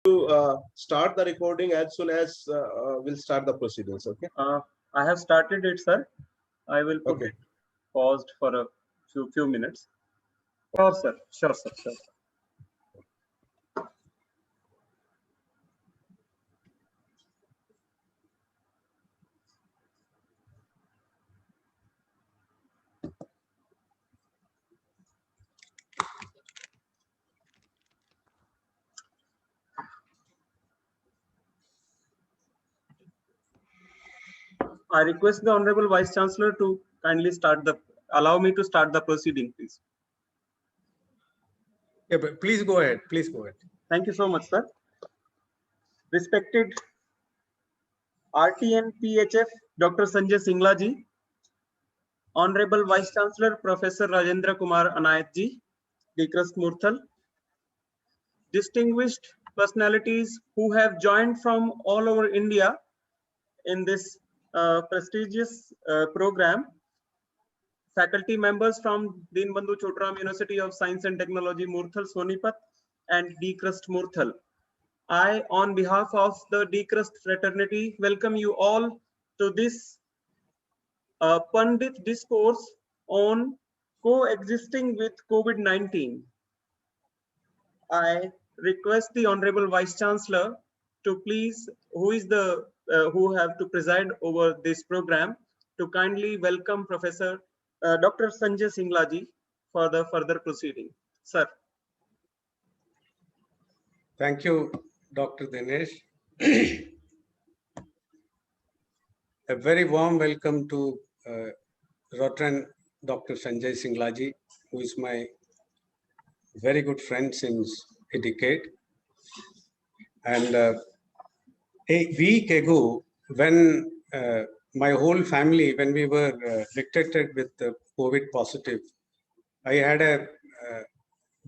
Start the recording as soon as we'll start the proceedings. Okay. I have started it, sir. I will put it paused for a few minutes. Sure, sir. Sure, sir. Sure. I request the Honorable Vice Chancellor to kindly allow me to start the proceeding, please. Yeah, but please go ahead. Please go ahead. Thank you so much, sir. Respected RTN PHF Dr. Sanjay Singla ji, Honorable Vice Chancellor Professor Rajendra Kumar Anayat ji, DISCOURSE Murthal, distinguished personalities who have joined from all over India in this prestigious program, faculty members from Deenbandhu Chotram University of Science and Technology, Murthal, Sonipat, and DISCOURSE Murthal. I, on behalf of the DISCOURSE fraternity, welcome you all to this PUNDIT discourse on coexisting with COVID-19. I request the Honorable Vice Chancellor to please, who have to preside over this program, to kindly welcome Professor Dr. Sanjay Singla ji for the further proceeding. Sir. Thank you, Dr. Dinesh. A very warm welcome to Reverend Dr. Sanjay Singla ji, who is my very good friend since a decade. And a week ago, when my whole family, when we were detected with COVID positive, I had a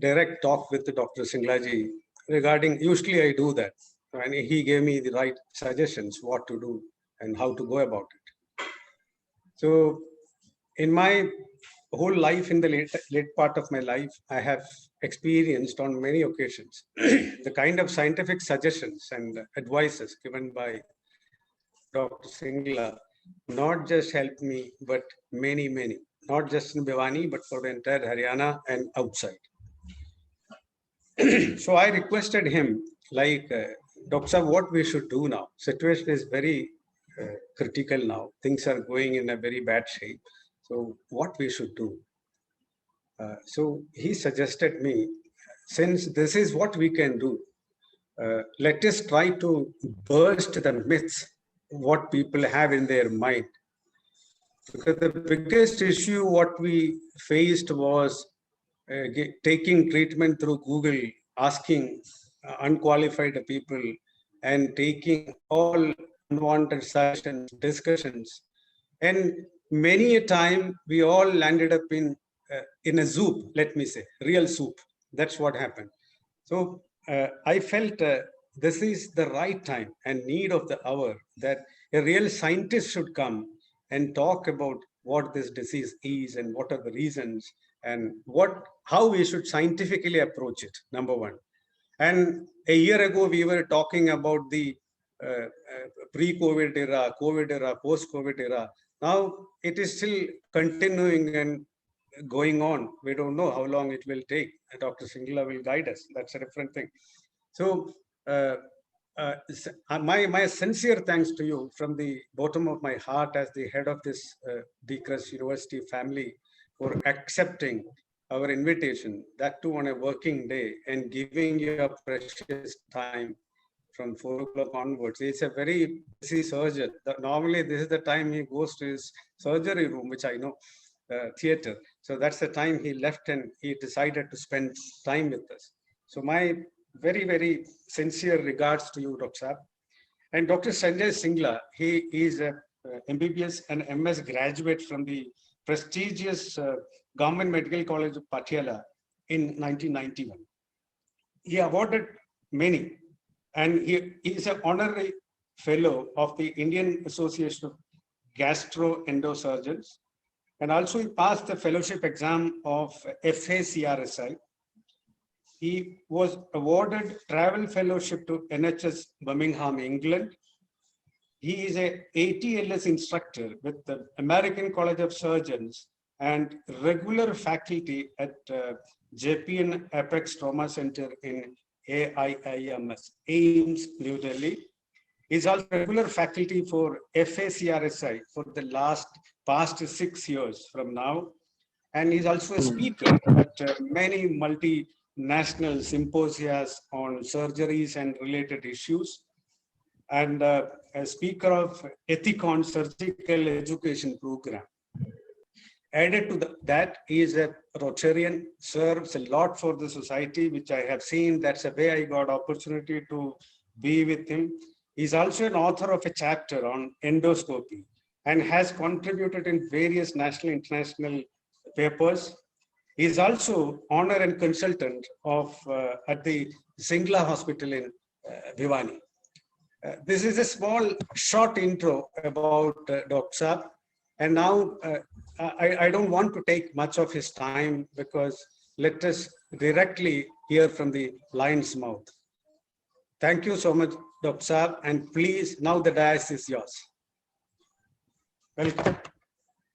direct talk with Dr. Singla ji regarding, usually I do that, and he gave me the right suggestions, what to do and how to go about it. So in my whole life, in the late part of my life, I have experienced on many occasions the kind of scientific suggestions and advices given by Dr. Singla not just helped me, but many, not just in Bhiwani, but for the entire Haryana and outside. So I requested him, like, Dr. Sir, what we should do now? Situation is very critical now. Things are going in a very bad shape. So what we should do? So he suggested me, since this is what we can do, let us try to burst the myths, what people have in their mind. Because the biggest issue what we faced was taking treatment through Google, asking unqualified people, and taking all unwanted suggestions, discussions. And many a time we all landed up in a soup, let me say, real soup. That's what happened. So I felt this is the right time and need of the hour that a real scientist should come and talk about what this disease is and what are the reasons and how we should scientifically approach it, number one. And a year ago, we were talking about the pre-COVID era, COVID era, post-COVID era. Now it is still continuing and going on. We don't know how long it will take. Dr. Singla will guide us. That's a different thing. So my sincere thanks to you from the bottom of my heart as the head of this DISCOURSE University family for accepting our invitation, that too on a working day, and giving your precious time from 4 o'clock onwards. It's a very busy surgeon. Normally, this is the time he goes to his surgery room, which I know, theater. So that's the time he left and he decided to spend time with us. So my very, very sincere regards to you, Dr. Saab. And Dr. Sanjay Singla, he is a MBBS and MS graduate from the prestigious Government Medical College of Patiala in 1991. He awarded many, and he is an honorary fellow of the Indian Association of Gastro Endo Surgeons, and also he passed the fellowship exam of FACRSI. He was awarded travel fellowship to NHS Birmingham, England. He is a ATLS instructor with the American College of Surgeons and regular faculty at JPN Apex Trauma Center in AIIMS, New Delhi. He's also regular faculty for FACRSI for the past 6 years from now. And he's also a speaker at many multinational symposia on surgeries and related issues, and a speaker of Ethicon surgical education program. Added to that, he is a Rotarian, serves a lot for the society, which I have seen. That's the way I got opportunity to be with him. He's also an author of a chapter on endoscopy and has contributed in various national and international papers. He is also honor and consultant of at the Singla Hospital in Bhiwani. This is a small, short intro about Dr. Saab. And now I don't want to take much of his time because let us directly hear from the lion's mouth. Thank you so much, Dr. Saab. And please, now the dais is yours. Welcome.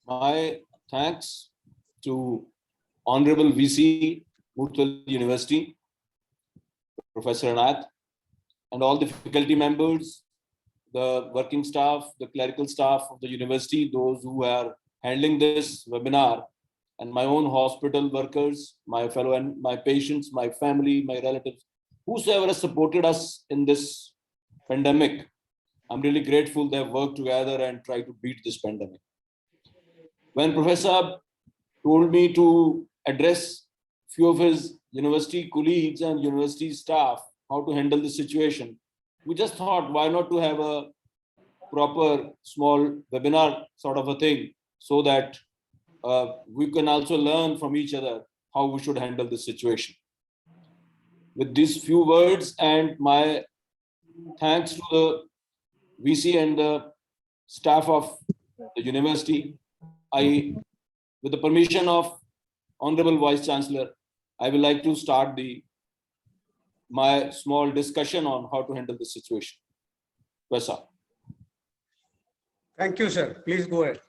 My thanks to Honorable VC, Murtal University, Professor Anath, and all the faculty members, the working staff, the clerical staff of the university, those who are handling this webinar, and my own hospital workers, my fellow and my patients, my family, my relatives, whosoever has supported us in this pandemic. I'm really grateful they have worked together and tried to beat this pandemic. When Professor told me to address few of his university colleagues and university staff how to handle the situation, we just thought, why not to have a proper small webinar sort of a thing, so that we can also learn from each other how we should handle this situation. With these few words and my thanks to the VC and the staff of the university, with the permission of Honorable Vice Chancellor, I would like to start my small discussion on how to handle this situation. Professor. Thank you, sir. Please go ahead.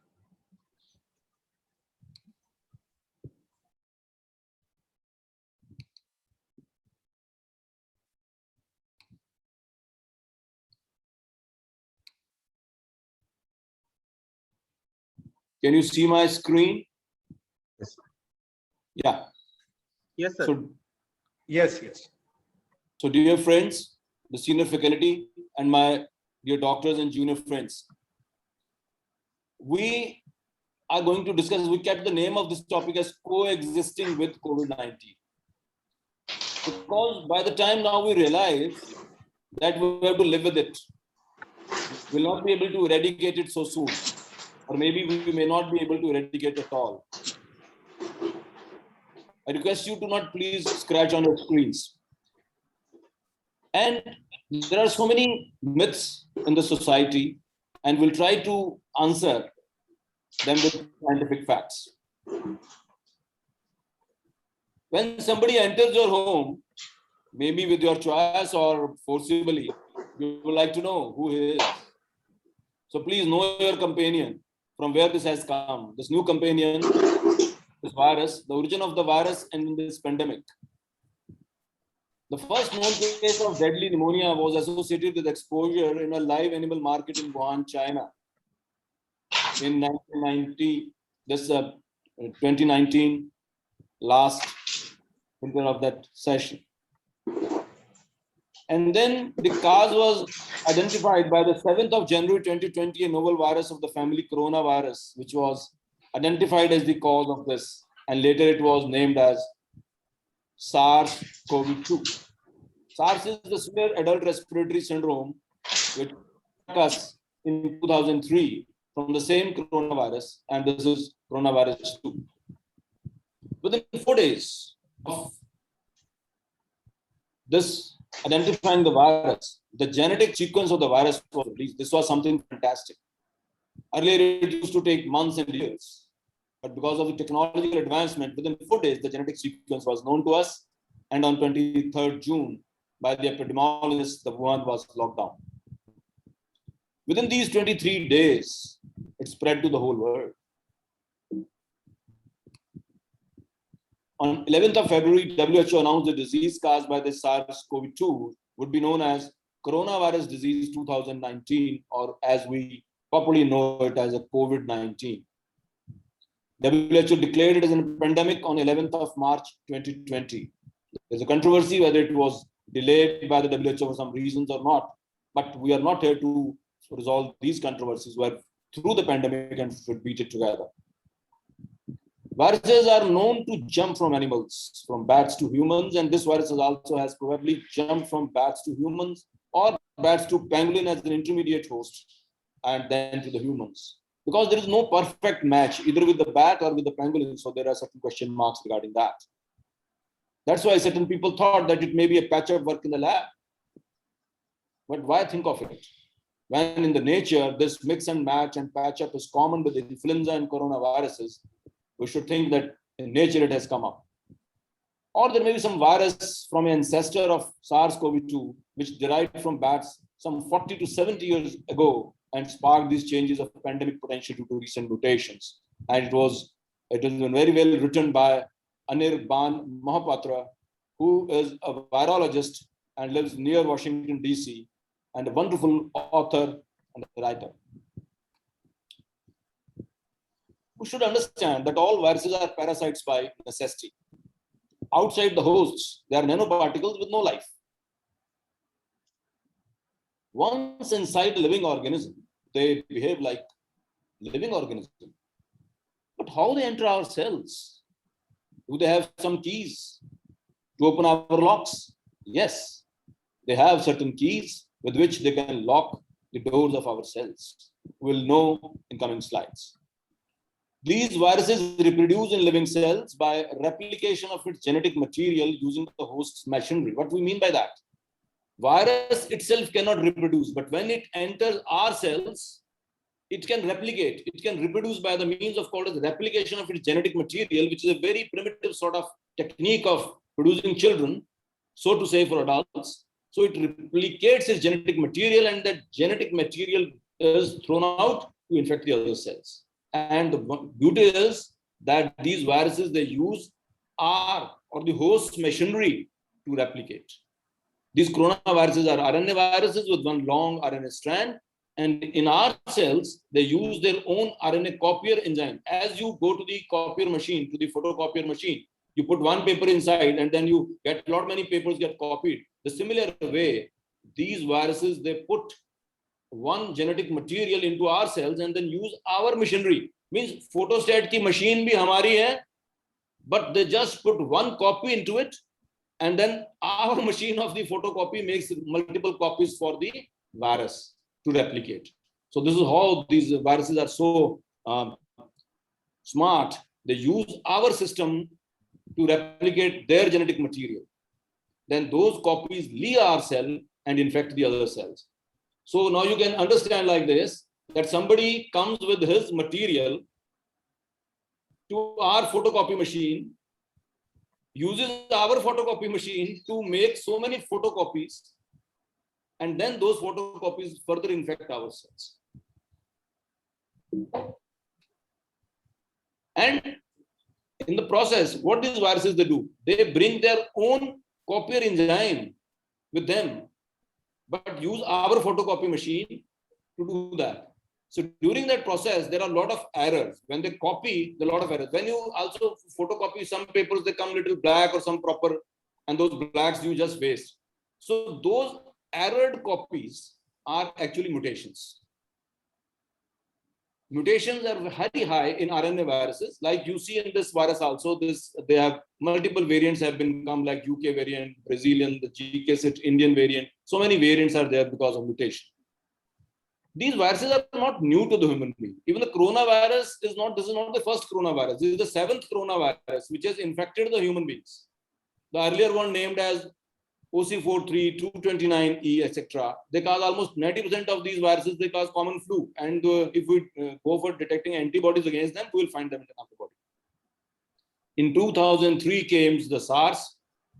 Can you see my screen? Yes. Yeah. Yes, sir. So, Yes. so dear friends, the senior faculty and my dear doctors and junior friends, we are going to discuss, we kept the name of this topic as coexisting with COVID-19. Because by the time now we realize that we have to live with it. We will not be able to eradicate it so soon. Or maybe we may not be able to eradicate at all. I request you to not please scratch on your screens. And there are so many myths in the society, and we'll try to answer them with scientific facts. When somebody enters your home, maybe with your choice or forcibly, you would like to know who he is. So please know your companion, from where this has come. This new companion, this virus, the origin of the virus and this pandemic. The first known case of deadly pneumonia was associated with exposure in a live animal market in Wuhan, China. In 2019, last winter of that session. And then the cause was identified by the 7th of January 2020, a novel virus of the family coronavirus, which was identified as the cause of this. And later it was named as SARS-CoV-2. SARS is the severe adult respiratory syndrome, which took us in 2003 from the same coronavirus, and this is coronavirus 2. Within 4 days of this identifying the virus, the genetic sequence of the virus was released. This was something fantastic. Earlier, it used to take months and years. But because of the technological advancement, within 4 days, the genetic sequence was known to us. and on 23rd June, by the epidemiologists, the Wuhan was locked down. Within these 23 days, it spread to the whole world. On 11th of February, WHO announced the disease caused by the SARS-CoV-2 would be known as coronavirus disease 2019, or as we popularly know it as a COVID-19. WHO declared it as a pandemic on 11th of March 2020. There's a controversy whether it was delayed by the WHO for some reasons or not, but we are not here to resolve these controversies. We're through the pandemic and should beat it together. Viruses are known to jump from animals, from bats to humans, and this virus also has probably jumped from bats to humans or bats to pangolin as an intermediate host, and then to the humans. Because there is no perfect match either with the bat or with the pangolin, so there are certain question marks regarding that. That's why certain people thought that it may be a patch-up work in the lab. But why think of it? When in the nature, this mix and match and patch-up is common with influenza and coronaviruses, we should think that in nature it has come up. Or there may be some virus from an ancestor of SARS-CoV-2, which derived from bats some 40 to 70 years ago and sparked these changes of pandemic potential due to recent mutations. And it has been very well written by Anirban Mahapatra, who is a virologist and lives near Washington, DC, and a wonderful author and writer. We should understand that all viruses are parasites by necessity. Outside the hosts, they are nanoparticles with no life. Once inside a living organism, they behave like living organism. But how they enter our cells? Do they have some keys to open our locks? Yes, they have certain keys with which they can lock the doors of our cells. We'll know in coming slides. These viruses reproduce in living cells by replication of its genetic material using the host's machinery. What do we mean by that? Virus itself cannot reproduce, but when it enters our cells, it can replicate. It can reproduce by the means of called as replication of its genetic material, which is a very primitive sort of technique of producing children, so to say, for adults. So it replicates its genetic material, and that genetic material is thrown out to infect the other cells. And the beauty is that these viruses, they use our or the host's machinery to replicate. These coronaviruses are RNA viruses with one long RNA strand. And in our cells, they use their own RNA copier enzyme. As you go to the copier machine, to the photocopier machine, you put one paper inside and then you get a lot many papers get copied. The similar way, these viruses, they put one genetic material into our cells and then use our machinery. Means photostat ki machine bhi hamari hai, but they just put one copy into it, and then our machine of the photocopy makes multiple copies for the virus to replicate. So this is how these viruses are so smart. They use our system to replicate their genetic material. Then those copies leave our cell and infect the other cells. So now you can understand like this, that somebody comes with his material to our photocopy machine, uses our photocopy machine to make so many photocopies, and then those photocopies further infect our cells. And in the process, what these viruses they do? They bring their own copier enzyme with them, but use our photocopy machine to do that. So during that process, there are a lot of errors. When they copy, there are a lot of errors. When you also photocopy some papers, they come little black or some proper, and those blacks you just waste. So those errored copies are actually mutations. Mutations are very high in RNA viruses, like you see in this virus also. They have multiple variants have been come, like UK variant, Brazilian, the GK Indian variant. So many variants are there because of mutation. These viruses are not new to the human being. Even the coronavirus is not. This is not the first coronavirus. This is the 7th coronavirus which has infected the human beings. The earlier one named as OC43, 229E, etc. They cause almost 90% of these viruses. They cause common flu, and if we go for detecting antibodies against them, we will find them in our body. In 2003 came the SARS,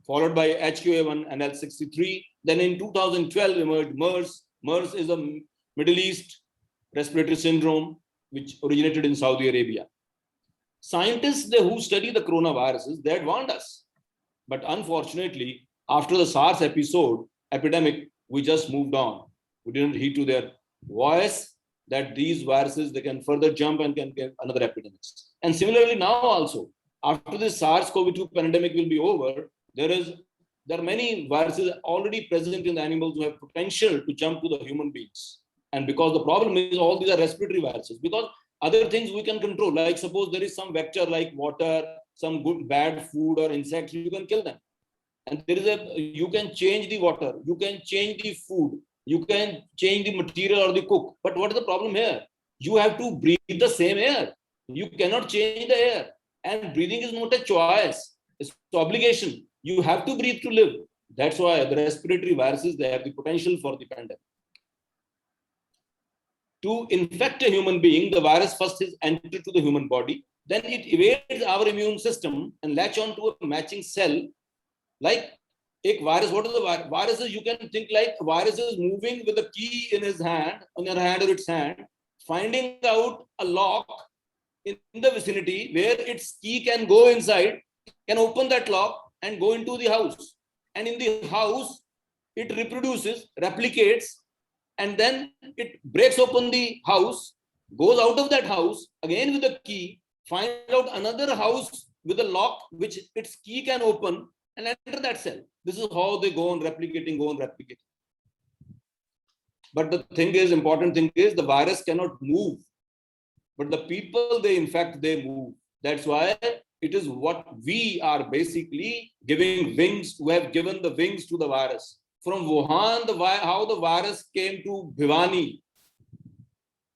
followed by HQA1 and L63. Then in 2012 emerged MERS. MERS is a Middle East respiratory syndrome which originated in Saudi Arabia. Scientists who study the coronaviruses, they had warned us. But unfortunately, after the SARS epidemic, we just moved on. We didn't heed to their voice that these viruses, they can further jump and can get another epidemics. And similarly now also, after this SARS-CoV-2 pandemic will be over, there are many viruses already present in the animals who have potential to jump to the human beings. And because the problem is all these are respiratory viruses, because other things we can control, like suppose there is some vector like water, some good bad food or insects, you can kill them. And there is you can change the water, you can change the food, you can change the material or the cook. But what is the problem here? You have to breathe the same air. You cannot change the air. And breathing is not a choice, it's an obligation. You have to breathe to live. That's why the respiratory viruses, they have the potential for the pandemic. To infect a human being, the virus first is entered to the human body, then it evades our immune system and latch on to a matching cell. Like a virus, what is the virus? Viruses, you can think like a virus is moving with a key in his hand, on your hand or its hand, finding out a lock in the vicinity where its key can go inside, can open that lock and go into the house. And in the house, it reproduces, replicates, and then it breaks open the house, goes out of that house, again with a key, find out another house with a lock which its key can open and enter that cell. This is how they go on replicating, But the thing is, important thing is, the virus cannot move. But the people they infect, they move. That's why it is what we are basically giving wings, who have given the wings to the virus. From Wuhan, how the virus came to Bhiwani.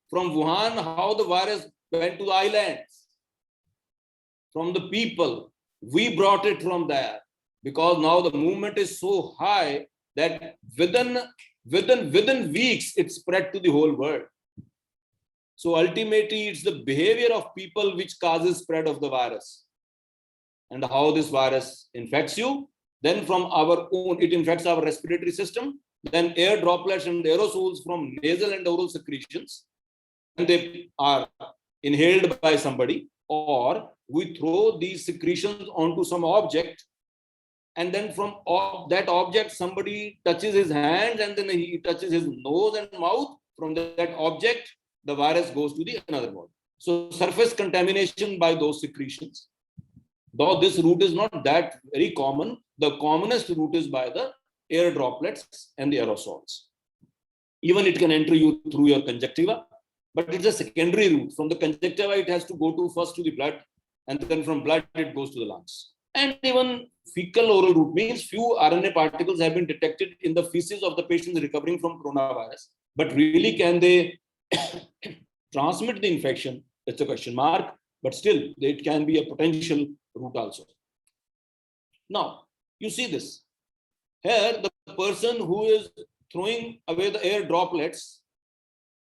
From Wuhan, how the virus went to the islands. From the people, we brought it from there. Because now the movement is so high that within weeks, it spread to the whole world. So ultimately, it's the behavior of people which causes spread of the virus. And how this virus infects you. Then from our own, it infects our respiratory system. Then air droplets and aerosols from nasal and oral secretions. And they are inhaled by somebody. Or we throw these secretions onto some object. And then from that object, somebody touches his hand and then he touches his nose and mouth. From that object, the virus goes to the another body. So surface contamination by those secretions. Though this route is not that very common, the commonest route is by the air droplets and the aerosols. Even it can enter you through your conjunctiva, but it's a secondary route. From the conjunctiva, it has to go first to the blood, and then from blood, it goes to the lungs. And even fecal oral route means few RNA particles have been detected in the feces of the patients recovering from coronavirus. But really, can they transmit the infection? It's a question mark, but still, it can be a potential route also. Now, you see this. Here, the person who is throwing away the air droplets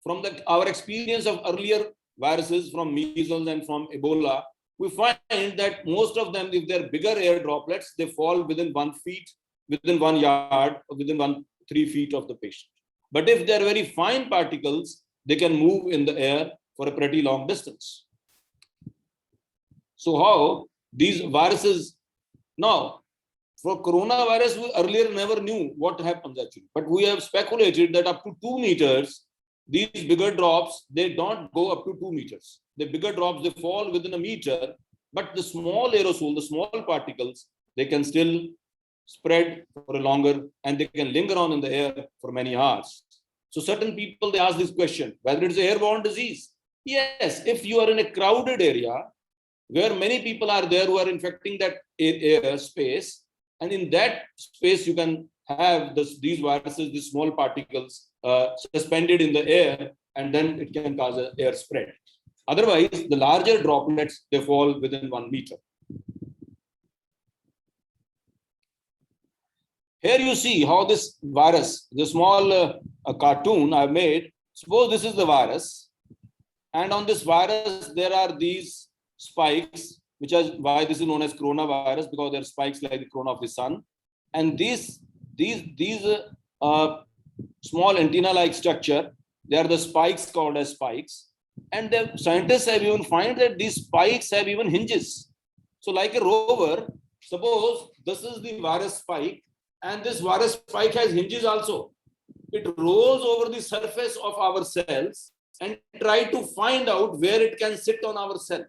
from our experience of earlier viruses from measles and from Ebola, we find that most of them, if they're bigger air droplets, they fall within 1 feet, within 1 yard, or within 3 feet of the patient. But if they're very fine particles, they can move in the air for a pretty long distance. So how these viruses, now for coronavirus, we earlier never knew what happens actually, but we have speculated that up to 2 meters, these bigger drops, they don't go up to 2 meters. The bigger drops, they fall within a meter, but the small aerosol, the small particles, they can still spread for a longer, and they can linger on in the air for many hours. So certain people, they ask this question, whether it's an airborne disease. Yes, if you are in a crowded area, where many people are there who are infecting that air space, and in that space, you can have these viruses, these small particles suspended in the air, and then it can cause an air spread. Otherwise, the larger droplets, they fall within 1 meter. Here you see how this virus, the small cartoon I've made, suppose this is the virus, and on this virus, there are these spikes, which is why this is known as coronavirus, because there are spikes like the corona of the sun. And these small antenna-like structure, they are the spikes called as spikes. And the scientists have even find that these spikes have even hinges. So like a rover, suppose this is the virus spike, and this virus spike has hinges also. It rolls over the surface of our cells and try to find out where it can sit on our cell.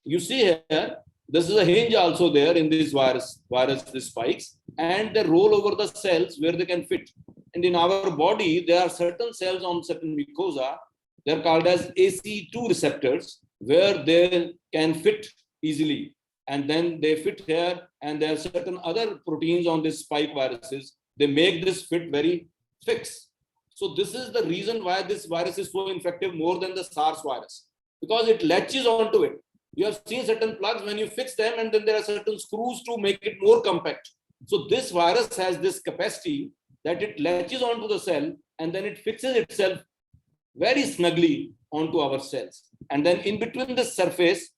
You see here, this is a hinge also there in this virus, the spikes, and they roll over the cells where they can fit. And in our body, there are certain cells on certain mucosa, they're called as AC2 receptors, where they can fit easily. And then they fit here, and there are certain other proteins on this spike viruses. They make this fit very fixed. So this is the reason why this virus is so infective more than the SARS virus, because it latches onto it. You have seen certain plugs when you fix them, and then there are certain screws to make it more compact. So this virus has this capacity that it latches onto the cell, and then it fixes itself very snugly onto our cells. And then in between the surface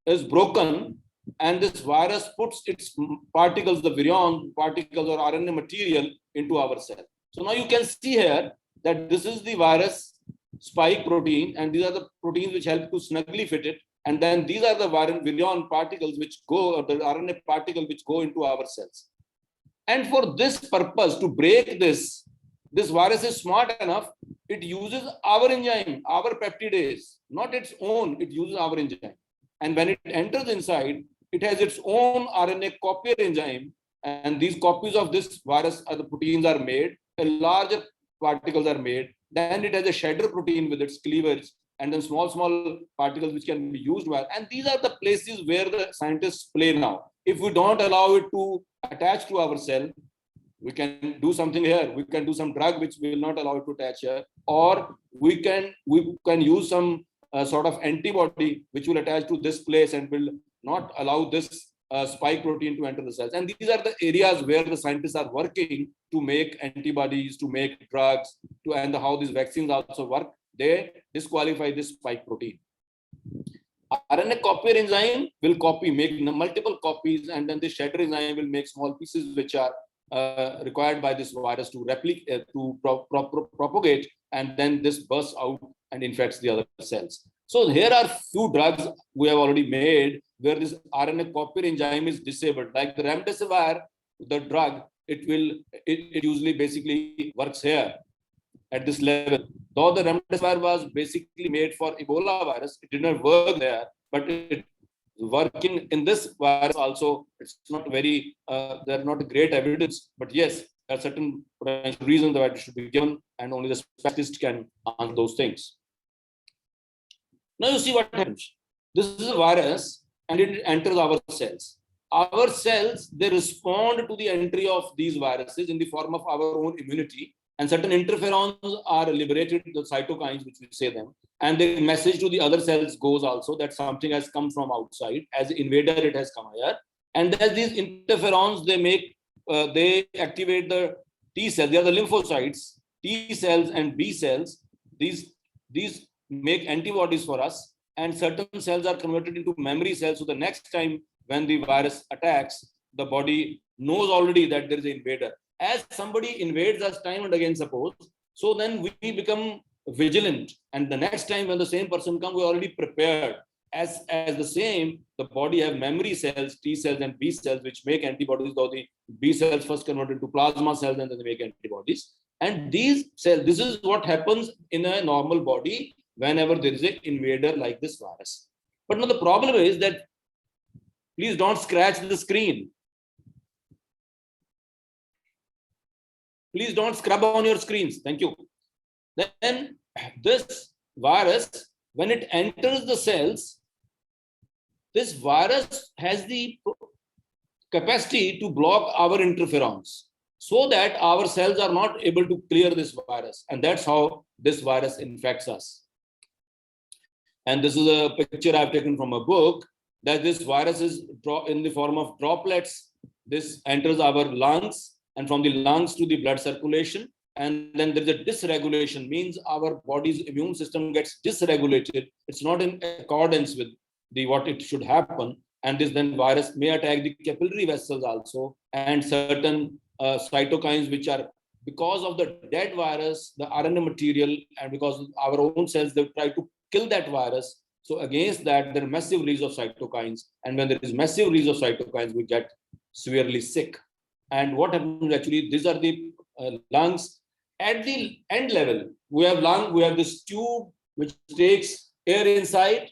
is broken, and this virus puts its particles, the virion particles or RNA material, into our cell. So now you can see here that this is the virus spike protein, and these are the proteins which help to snugly fit it. And then these are the virion particles which go, or the RNA particle which go into our cells. And for this purpose, to break this virus is smart enough, it uses our enzyme, our peptidase, not its own, it uses our enzyme. And when it enters inside, it has its own RNA copier enzyme, and these copies of this virus, the proteins are made, larger particles are made, then it has a shedder protein with its cleavage, and then small particles which can be used well. And these are the places where the scientists play now. If we don't allow it to attach to our cell, we can do something here. We can do some drug which will not allow it to attach here, or we can use some sort of antibody which will attach to this place and will not allow this spike protein to enter the cells. And these are the areas where the scientists are working to make antibodies, to make drugs, and how these vaccines also work. They disqualify this spike protein. RNA copier enzyme will make multiple copies, and then the shedder enzyme will make small pieces which are required by this virus to replicate, to propagate, and then this bursts out and infects the other cells. So here are few drugs we have already made where this RNA copier enzyme is disabled. Like the remdesivir, the drug, it usually basically works here at this level. Though the remdesivir was basically made for Ebola virus, it did not work there, but it working in this virus also. It's not very, there are not great evidence, but yes, there are certain potential reasons that it should be given, and only the specialist can answer those things. Now you see what happens. This is a virus, and it enters our cells. Our cells, they respond to the entry of these viruses in the form of our own immunity, and certain interferons are liberated, the cytokines, which we say them, and the message to the other cells goes also that something has come from outside. As an invader, it has come here. And then these interferons, they activate the T cells. They are the lymphocytes, T cells and B cells. These make antibodies for us, and certain cells are converted into memory cells. So the next time when the virus attacks, the body knows already that there is an invader. As somebody invades us time and again, suppose, so then we become vigilant, and the next time when the same person comes, we're already prepared. As the same, the body have memory cells, T cells and B cells, which make antibodies, though the B cells first convert into plasma cells and then they make antibodies. And these cells, this is what happens in a normal body whenever there is an invader like this virus. But now the problem is that, please don't scratch the screen. Please don't scrub on your screens. Thank you. Then this virus, when it enters the cells, this virus has the capacity to block our interferons so that our cells are not able to clear this virus. And that's how this virus infects us. And this is a picture I've taken from a book, that this virus is in the form of droplets. This enters our lungs, and from the lungs to the blood circulation. And then there's a dysregulation, means our body's immune system gets dysregulated. It's not in accordance with what it should happen. and this then virus may attack the capillary vessels also, and certain cytokines which are, because of the dead virus, the RNA material, and because of our own cells, they try to kill that virus. So against that, there are massive release of cytokines. And when there is massive release of cytokines, we get severely sick. And what happens actually, these are the lungs. At the end level, we have this tube which takes air inside,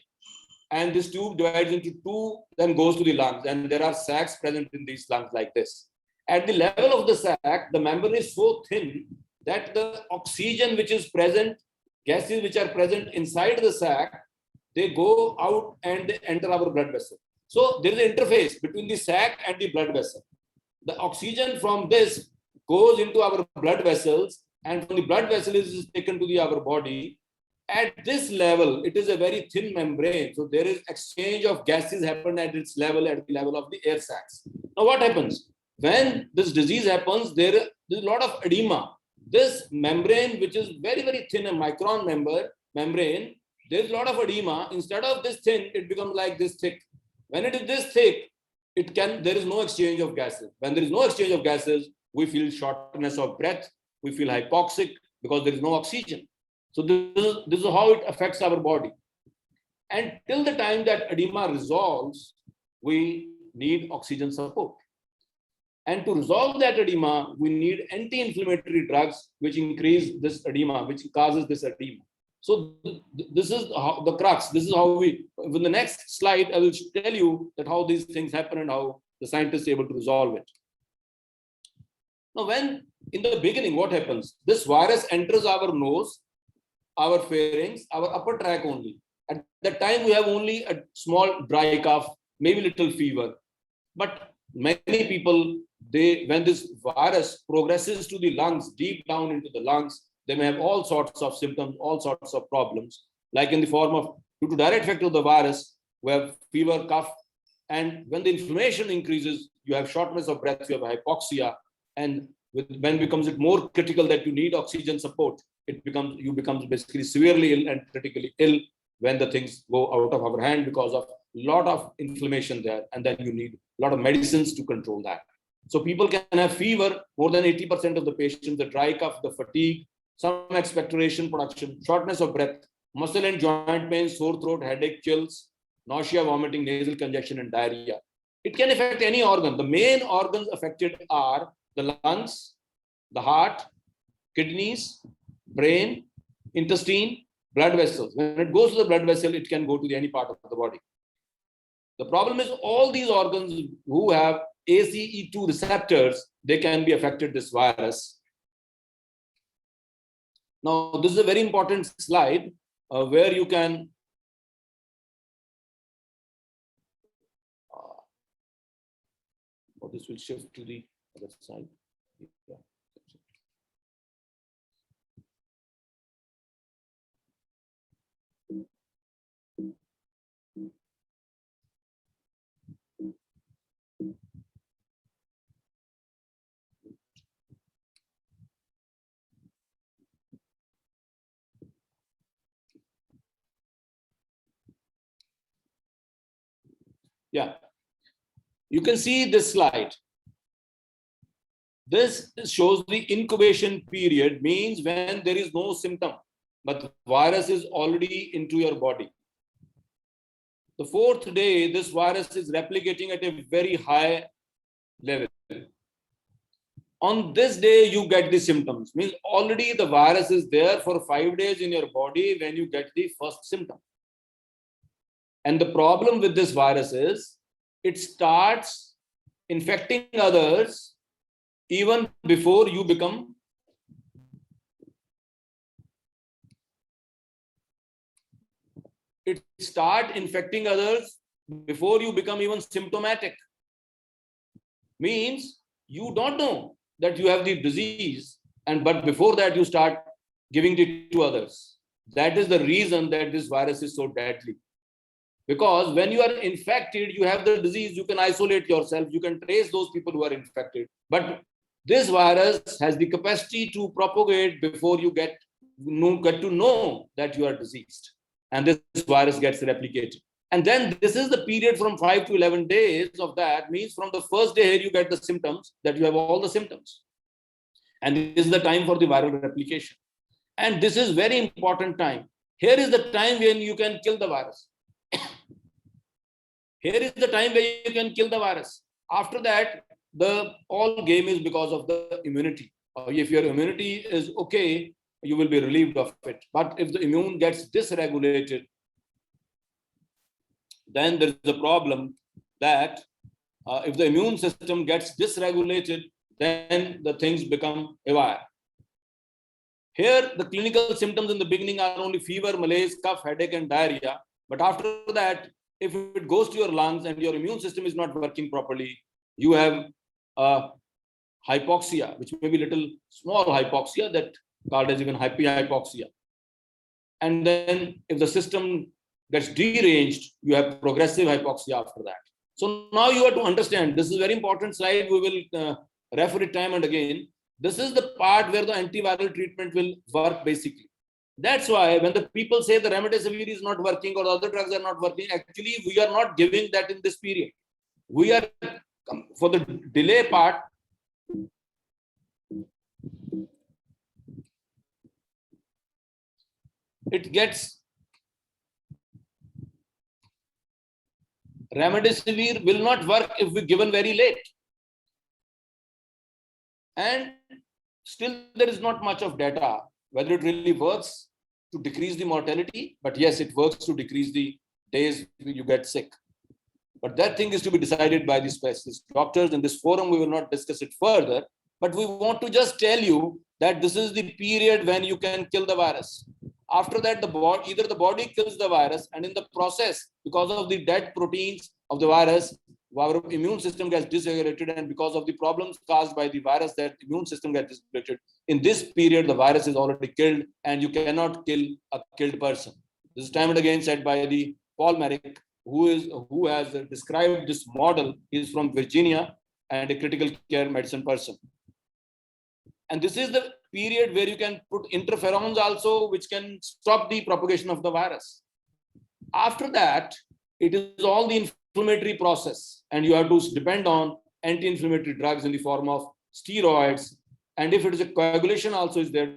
and this tube divides into two, then goes to the lungs. And there are sacs present in these lungs like this. At the level of the sac, the membrane is so thin that the oxygen which is present, gases which are present inside the sac, they go out and they enter our blood vessel. So there is an interface between the sac and the blood vessel. The oxygen from this goes into our blood vessels, and from the blood vessel is taken to our body. At this level, it is a very thin membrane. So there is exchange of gases happen at its level, at the level of the air sacs. Now what happens? When this disease happens, there is a lot of edema. This membrane, which is very, very thin, a micron membrane, there is a lot of edema. Instead of this thin, it becomes like this thick. When it is this thick, there is no exchange of gases. When there is no exchange of gases, we feel shortness of breath, we feel hypoxic because there is no oxygen. So this is how it affects our body. And till the time that edema resolves, we need oxygen support. And to resolve that edema, we need anti-inflammatory drugs which increase this edema, which causes this edema. So this is how the crux. This is how in the next slide, I will tell you that how these things happen and how the scientists are able to resolve it. Now, when in the beginning, what happens? This virus enters our nose, our pharynx, our upper tract only. At that time, we have only a small dry cough, maybe little fever. But many people, when this virus progresses to the lungs, deep down into the lungs, they may have all sorts of symptoms, all sorts of problems, like in the form of, due to direct effect of the virus, we have fever, cough, and when the inflammation increases, you have shortness of breath, you have hypoxia, and when becomes it more critical that you need oxygen support, you become basically severely ill and critically ill when the things go out of our hand because of a lot of inflammation there, and then you need a lot of medicines to control that. So people can have fever, more than 80% of the patients, the dry cough, the fatigue, some expectoration production, shortness of breath, muscle and joint pain, sore throat, headache, chills, nausea, vomiting, nasal congestion, and diarrhea. It can affect any organ. The main organs affected are the lungs, the heart, kidneys, brain, intestine, blood vessels. When it goes to the blood vessel, it can go to any part of the body. The problem is all these organs who have ACE2 receptors, they can be affected this virus. Now, this is a very important slide where you can this will shift to the other side. Yeah. Yeah, you can see this slide. This shows the incubation period, means when there is no symptom, but the virus is already into your body. The 4th day, this virus is replicating at a very high level. On this day, you get the symptoms, means already the virus is there for 5 days in your body when you get the first symptom. And the problem with this virus is it starts infecting others even before you become infecting others before you become even symptomatic. Means you don't know that you have the disease, but before that you start giving it to others. That is the reason that this virus is so deadly. Because when you are infected, you have the disease, you can isolate yourself, you can trace those people who are infected. But this virus has the capacity to propagate before you get to know that you are diseased. And this virus gets replicated. And then this is the period from 5 to 11 days of that, means from the first day here you get the symptoms, that you have all the symptoms. And this is the time for the viral replication. And this is very important time. Here is the time when you can kill the virus. Here is the time where you can kill the virus. After that, the all game is because of the immunity. If your immunity is okay, you will be relieved of it. But if the immune gets dysregulated, then there is a problem that if the immune system gets dysregulated, then the things become haywire. Here, the clinical symptoms in the beginning are only fever, malaise, cough, headache, and diarrhea. But after that, if it goes to your lungs and your immune system is not working properly, you have hypoxia, which may be little small hypoxia that called as even hypoxia. And then if the system gets deranged, you have progressive hypoxia after that. So now you have to understand, this is a very important slide. We will refer it time and again. This is the part where the antiviral treatment will work basically. That's why when the people say the remdesivir is not working or the other drugs are not working, actually we are not giving that in this period. We are, for the delay part, it gets, remdesivir will not work if we given very late. And still there is not much of data whether it really works to decrease the mortality, but yes, it works to decrease the days you get sick. But that thing is to be decided by the specialist doctors. In this forum, we will not discuss it further, but we want to just tell you that this is the period when you can kill the virus. After that, either the body kills the virus, and in the process, because of the dead proteins of the virus, our immune system gets dysregulated, and because of the problems caused by the virus, that immune system gets dysregulated. In this period, the virus is already killed, and you cannot kill a killed person. This is time and again said by the Paul Merrick, who has described this model. He is from Virginia and a critical care medicine person. And this is the period where you can put interferons also, which can stop the propagation of the virus. After that, it is all the inflammatory process, and you have to depend on anti-inflammatory drugs in the form of steroids. And if it is a coagulation also is there,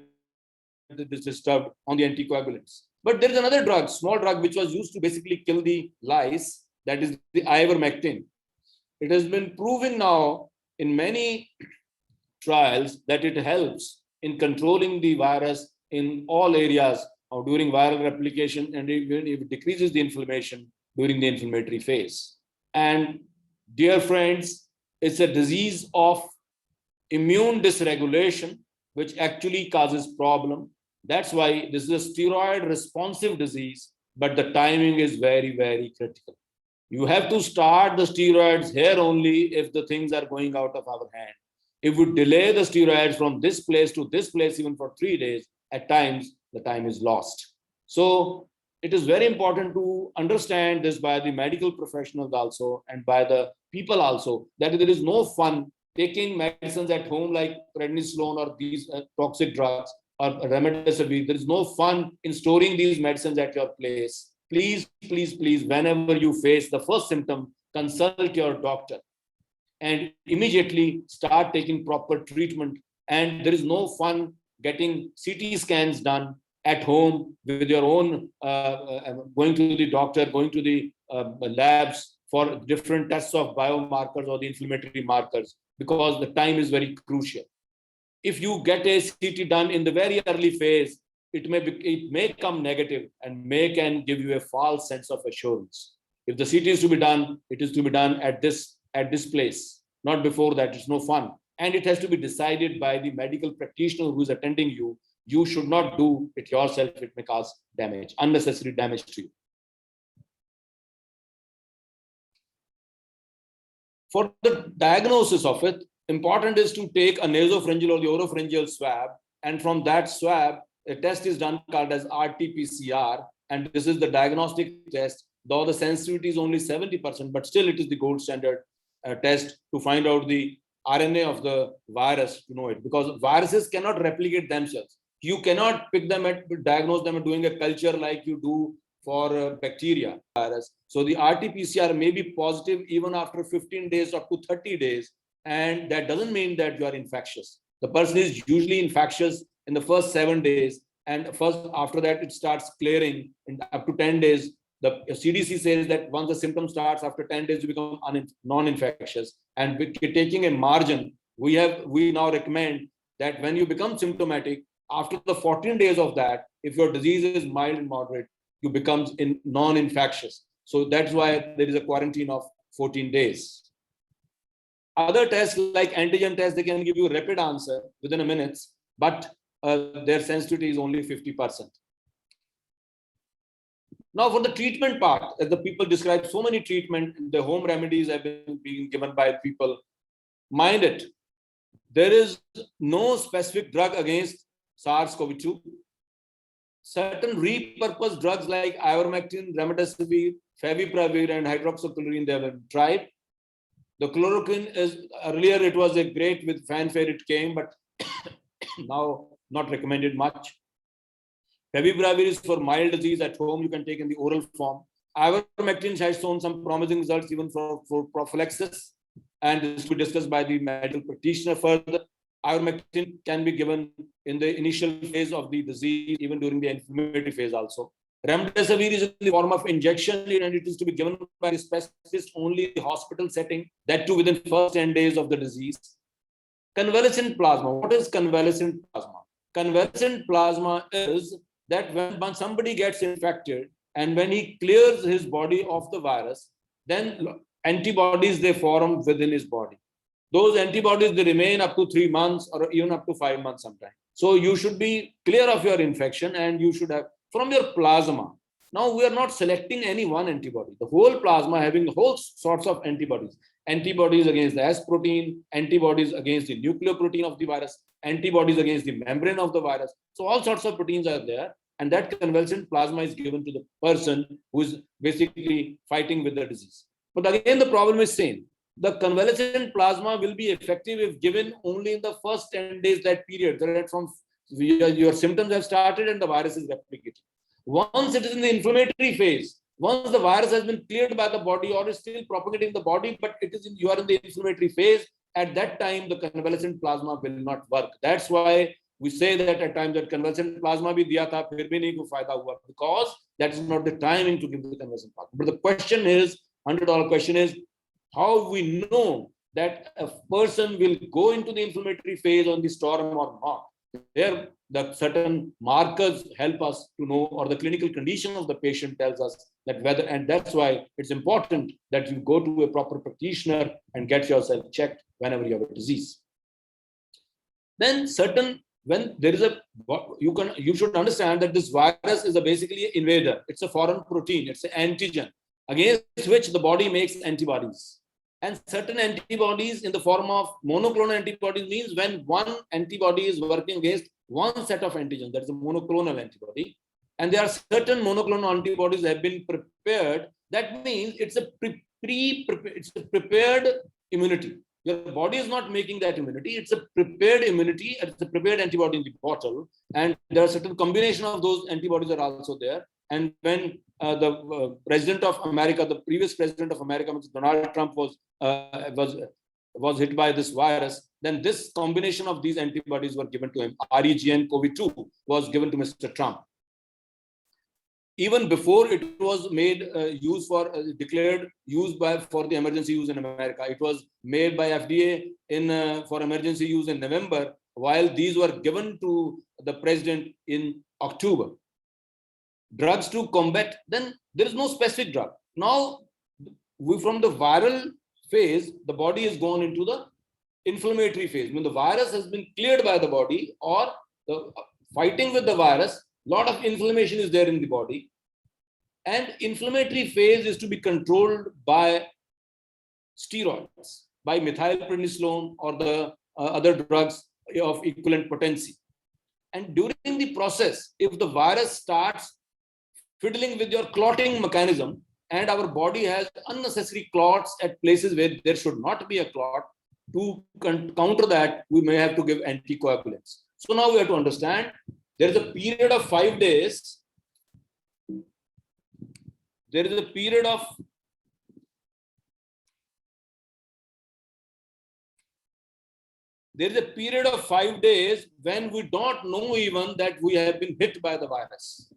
it is disturbed on the anticoagulants. But there is another drug, small drug, which was used to basically kill the lice, that is the ivermectin. It has been proven now in many trials that it helps in controlling the virus in all areas or during viral replication, and even if it decreases the inflammation during the inflammatory phase. And dear friends, it's a disease of immune dysregulation, which actually causes problem. That's why this is a steroid responsive disease, but the timing is very, very critical. You have to start the steroids here only if the things are going out of our hand. If we delay the steroids from this place to this place, even for 3 days, at times the time is lost. So it is very important to understand this by the medical professionals also and by the people also, that there is no fun taking medicines at home like prednisolone or these toxic drugs or remdesivir. There is no fun in storing these medicines at your place. Please, please, please, whenever you face the first symptom, consult your doctor and immediately start taking proper treatment. And there is no fun getting CT scans done at home with your own, going to the doctor, going to the labs for different tests of biomarkers or the inflammatory markers, because the time is very crucial. If you get a CT done in the very early phase, it may come negative and can give you a false sense of assurance. If the CT is to be done, it is to be done at this place, not before that. It's no fun. And it has to be decided by the medical practitioner who is attending you. You should not do it yourself. It may cause damage, unnecessary damage to you. For the diagnosis of it, important is to take a nasopharyngeal or the oropharyngeal swab, and from that swab, a test is done called as RT-PCR, and this is the diagnostic test. Though the sensitivity is only 70%, but still it is the gold standard test to find out the RNA of the virus, to know it, because viruses cannot replicate themselves. You cannot pick them diagnose them doing a culture like you do for bacteria virus. So the RT-PCR may be positive even after 15 days up to 30 days. And that doesn't mean that you are infectious. The person is usually infectious in the first 7 days. And first, after that, it starts clearing in up to 10 days. The CDC says that once the symptom starts, after 10 days, you become non-infectious. And with taking a margin, we now recommend that when you become symptomatic, after the 14 days of that, if your disease is mild and moderate, you become non-infectious. So that's why there is a quarantine of 14 days. Other tests like antigen tests, they can give you a rapid answer within a minute, but their sensitivity is only 50%. Now for the treatment part, as the people describe so many treatment, the home remedies have been being given by people. Mind it, there is no specific drug against SARS-CoV-2. Certain repurposed drugs like ivermectin, remdesivir, favipiravir, and hydroxychloroquine, they have been tried. The chloroquine is, earlier it was a great with fanfare it came, but now not recommended much. Favipiravir is for mild disease at home, you can take in the oral form. Ivermectin has shown some promising results even for prophylaxis, and this will be discussed by the medical practitioner further. Ivermectin can be given in the initial phase of the disease, even during the inflammatory phase also. Remdesivir is in the form of injection, and it is to be given by the specialist only in the hospital setting, that too within the first 10 days of the disease. Convalescent plasma. What is convalescent plasma? Convalescent plasma is that when somebody gets infected and when he clears his body of the virus, then antibodies, they form within his body. Those antibodies, they remain up to 3 months or even up to 5 months sometimes. So you should be clear of your infection and you should have from your plasma. Now we are not selecting any one antibody. The whole plasma having the whole sorts of antibodies. Antibodies against the S protein, antibodies against the nucleoprotein of the virus, antibodies against the membrane of the virus. So all sorts of proteins are there. And that convalescent plasma is given to the person who is basically fighting with the disease. But again, the problem is same. The convalescent plasma will be effective if given only in the first 10 days, that period, that from your symptoms have started and the virus is replicating. Once it is in the inflammatory phase, once the virus has been cleared by the body or is still propagating the body, but you are in the inflammatory phase, at that time, the convalescent plasma will not work. That's why we say that at times that convalescent plasma bhi diya tha, phir bhi nahi koi fayda hua, because that is not the timing to give the convalescent plasma. But the question is, $100 question is, how we know that a person will go into the inflammatory phase on the storm or not? There, the certain markers help us to know, or the clinical condition of the patient tells us that whether, and that's why it's important that you go to a proper practitioner and get yourself checked whenever you have a disease. Then when there is you should understand that this virus is basically an invader. It's a foreign protein. It's an antigen against which the body makes antibodies. And certain antibodies in the form of monoclonal antibodies means when one antibody is working against one set of antigens, that is a monoclonal antibody. And there are certain monoclonal antibodies that have been prepared. That means it's a prepared immunity. Your body is not making that immunity. It's a prepared immunity. It's a prepared antibody in the bottle. And there are certain combination of those antibodies are also there. And when the president of America, the previous president of America, Donald Trump, was hit by this virus, then this combination of these antibodies were given to him. REGN-CoV-2 was given to Mr. Trump. Even before it was made declared use for the emergency use in America, it was made by FDA for emergency use in November, while these were given to the president in October. Drugs to combat, then there is no specific drug. Now, from the viral phase, the body is gone into the inflammatory phase. When the virus has been cleared by the body or the fighting with the virus, a lot of inflammation is there in the body. And inflammatory phase is to be controlled by steroids, by methylprednisolone or the other drugs of equivalent potency. And during the process, if the virus starts fiddling with your clotting mechanism, and our body has unnecessary clots at places where there should not be a clot, to counter that, we may have to give anticoagulants. So now we have to understand there is a period of 5 days there is a period of there is a period of 5 days when we don't know even that we have been hit by the virus.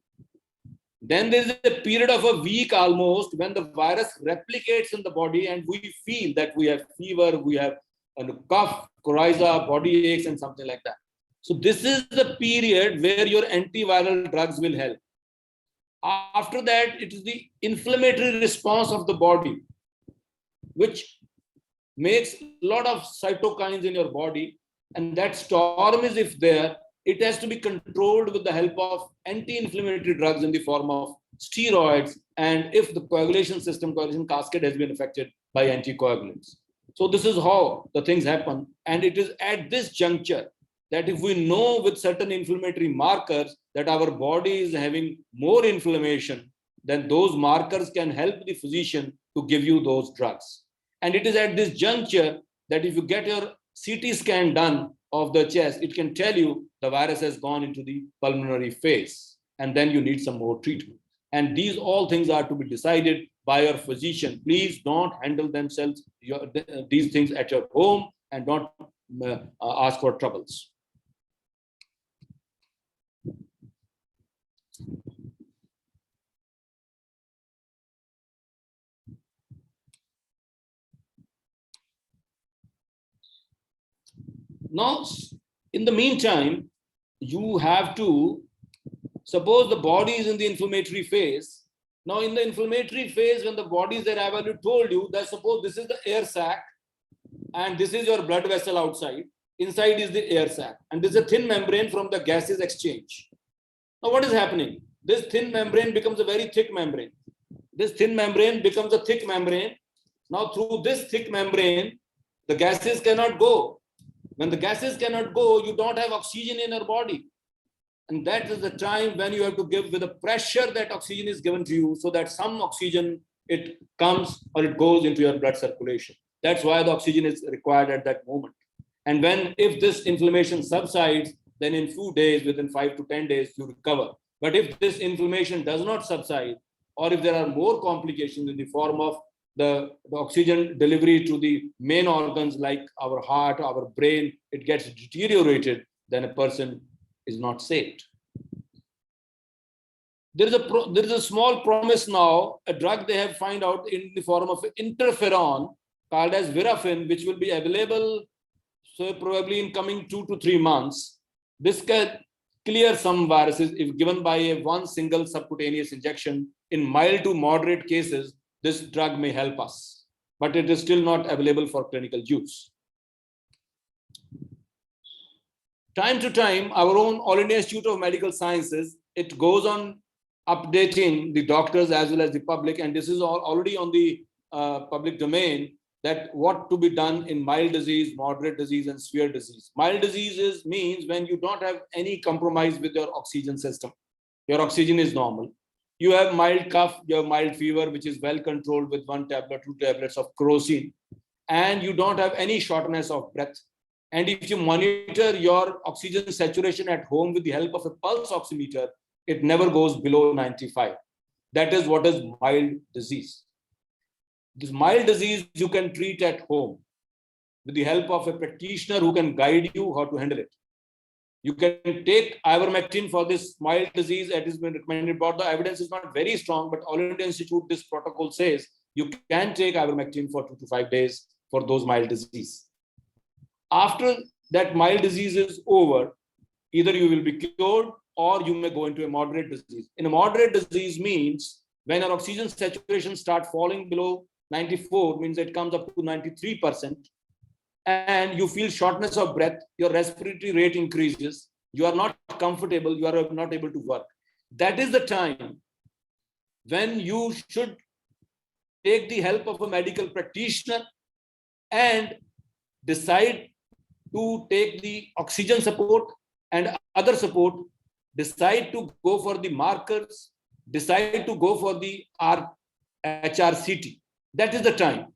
Then there is a period of a week almost when the virus replicates in the body and we feel that we have fever, we have a cough, coryza, body aches and something like that. So this is the period where your antiviral drugs will help. After that, it is the inflammatory response of the body, which makes a lot of cytokines in your body, and that storm is if there, it has to be controlled with the help of anti-inflammatory drugs in the form of steroids, and if the coagulation cascade has been affected by anticoagulants. So this is how the things happen, and it is at this juncture that if we know with certain inflammatory markers that our body is having more inflammation, then those markers can help the physician to give you those drugs. And it is at this juncture that if you get your CT scan done of the chest, it can tell you the virus has gone into the pulmonary phase, and then you need some more treatment. And these all things are to be decided by your physician. Please don't handle these things at your home and don't ask for troubles. Now, in the meantime, you have to, suppose the body is in the inflammatory phase. Now, in the inflammatory phase, when the body is there, I have already told you that suppose this is the air sac and this is your blood vessel outside. Inside is the air sac, and this is a thin membrane from the gases exchange. Now, what is happening? This thin membrane becomes a very thick membrane. This thin membrane becomes a thick membrane. Now, through this thick membrane, the gases cannot go. When the gases cannot go, you don't have oxygen in your body. And that is the time when you have to give with the pressure that oxygen is given to you so that some oxygen, it comes or it goes into your blood circulation. That's why the oxygen is required at that moment. And if this inflammation subsides, then in few days, within 5 to 10 days, you recover. But if this inflammation does not subside, or if there are more complications in the form of the oxygen delivery to the main organs like our heart, our brain, it gets deteriorated, then a person is not saved. There is a small promise now, a drug they have found out in the form of interferon called as Virafin, which will be available so probably in coming 2 to 3 months. This can clear some viruses if given by one single subcutaneous injection. In mild to moderate cases, this drug may help us, but it is still not available for clinical use. Time to time, our own All India Institute of Medical Sciences, it goes on updating the doctors as well as the public, and this is already on the public domain, that what to be done in mild disease, moderate disease, and severe disease. Mild diseases means when you don't have any compromise with your oxygen system. Your oxygen is normal. You have mild cough, you have mild fever, which is well controlled with 1 tablet, 2 tablets of kerosene, and you don't have any shortness of breath. And if you monitor your oxygen saturation at home with the help of a pulse oximeter, it never goes below 95. That is what is mild disease. This mild disease you can treat at home with the help of a practitioner who can guide you how to handle it. You can take ivermectin for this mild disease that has been recommended, but the evidence is not very strong, but All India Institute, this protocol says you can take ivermectin for 2 to 5 days for those mild disease. After that mild disease is over, either you will be cured or you may go into a moderate disease. In a moderate disease means when your oxygen saturation starts falling below 94, means it comes up to 93%, and you feel shortness of breath, your respiratory rate increases, you are not comfortable, you are not able to work. That is the time when you should take the help of a medical practitioner and decide to take the oxygen support and other support, decide to go for the markers, decide to go for the HRCT. That is the time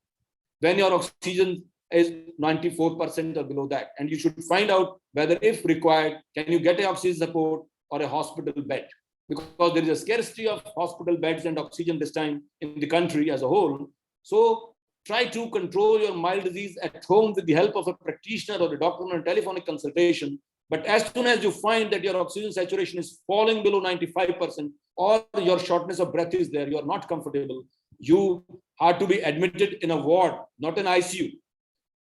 when your oxygen is 94% or below that, and you should find out whether, if required, can you get an oxygen support or a hospital bed. because there is a scarcity of hospital beds and oxygen this time in the country as a whole. So try to control your mild disease at home with the help of a practitioner or a doctor on a telephonic consultation. But as soon as you find that your oxygen saturation is falling below 95%, or your shortness of breath is there, you are not comfortable, you are to be admitted in a ward, not an ICU.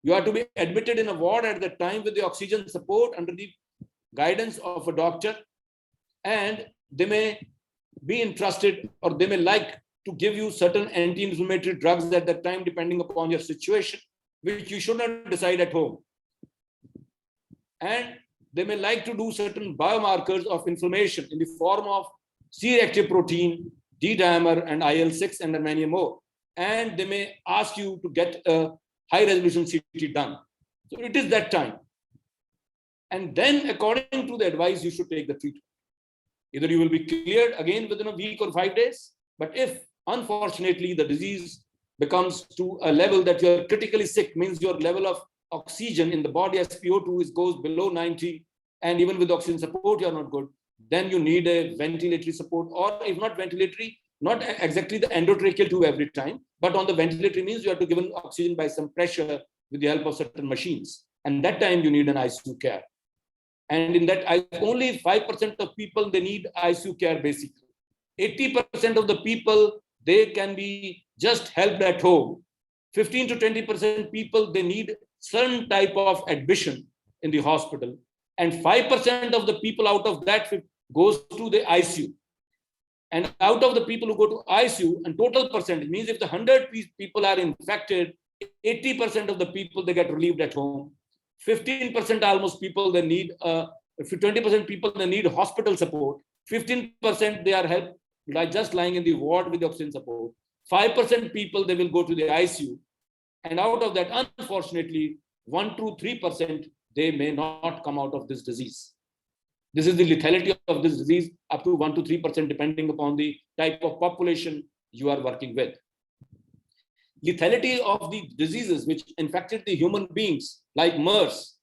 You are to be admitted in a ward at the time with the oxygen support under the guidance of a doctor, and they may be entrusted or they may like to give you certain anti-inflammatory drugs at that time, depending upon your situation, which you should not decide at home. And they may like to do certain biomarkers of inflammation in the form of C-reactive protein, D-dimer, and IL-6, and many more. And they may ask you to get a high-resolution CT done. So it is that time. And then, according to the advice, you should take the treatment. Either you will be cleared again within a week or 5 days, but if, unfortunately, the disease becomes to a level that you are critically sick, means your level of oxygen in the body as SpO2 goes below 90, and even with oxygen support, you are not good, then you need a ventilatory support, or if not ventilatory, not exactly the endotracheal tube every time, but on the ventilatory means you have to give oxygen by some pressure with the help of certain machines. And that time you need an ICU care. And in that, only 5% of people, they need ICU care basically. 80% of the people, they can be just helped at home. 15 to 20% people, they need certain type of admission in the hospital. And 5% of the people out of that goes to the ICU. And out of the people who go to ICU, and total percentage means if the 100 people are infected, 80% of the people, they get relieved at home. 15% almost people, they need, 20% people, they need hospital support. 15% they are helped, like just lying in the ward with oxygen support. 5% people, they will go to the ICU. And out of that, unfortunately, 1 to 3%, they may not come out of this disease. This is the lethality of this disease, up to 1 to 3%, depending upon the type of population you are working with. Lethality of the diseases which infected the human beings, like MERS,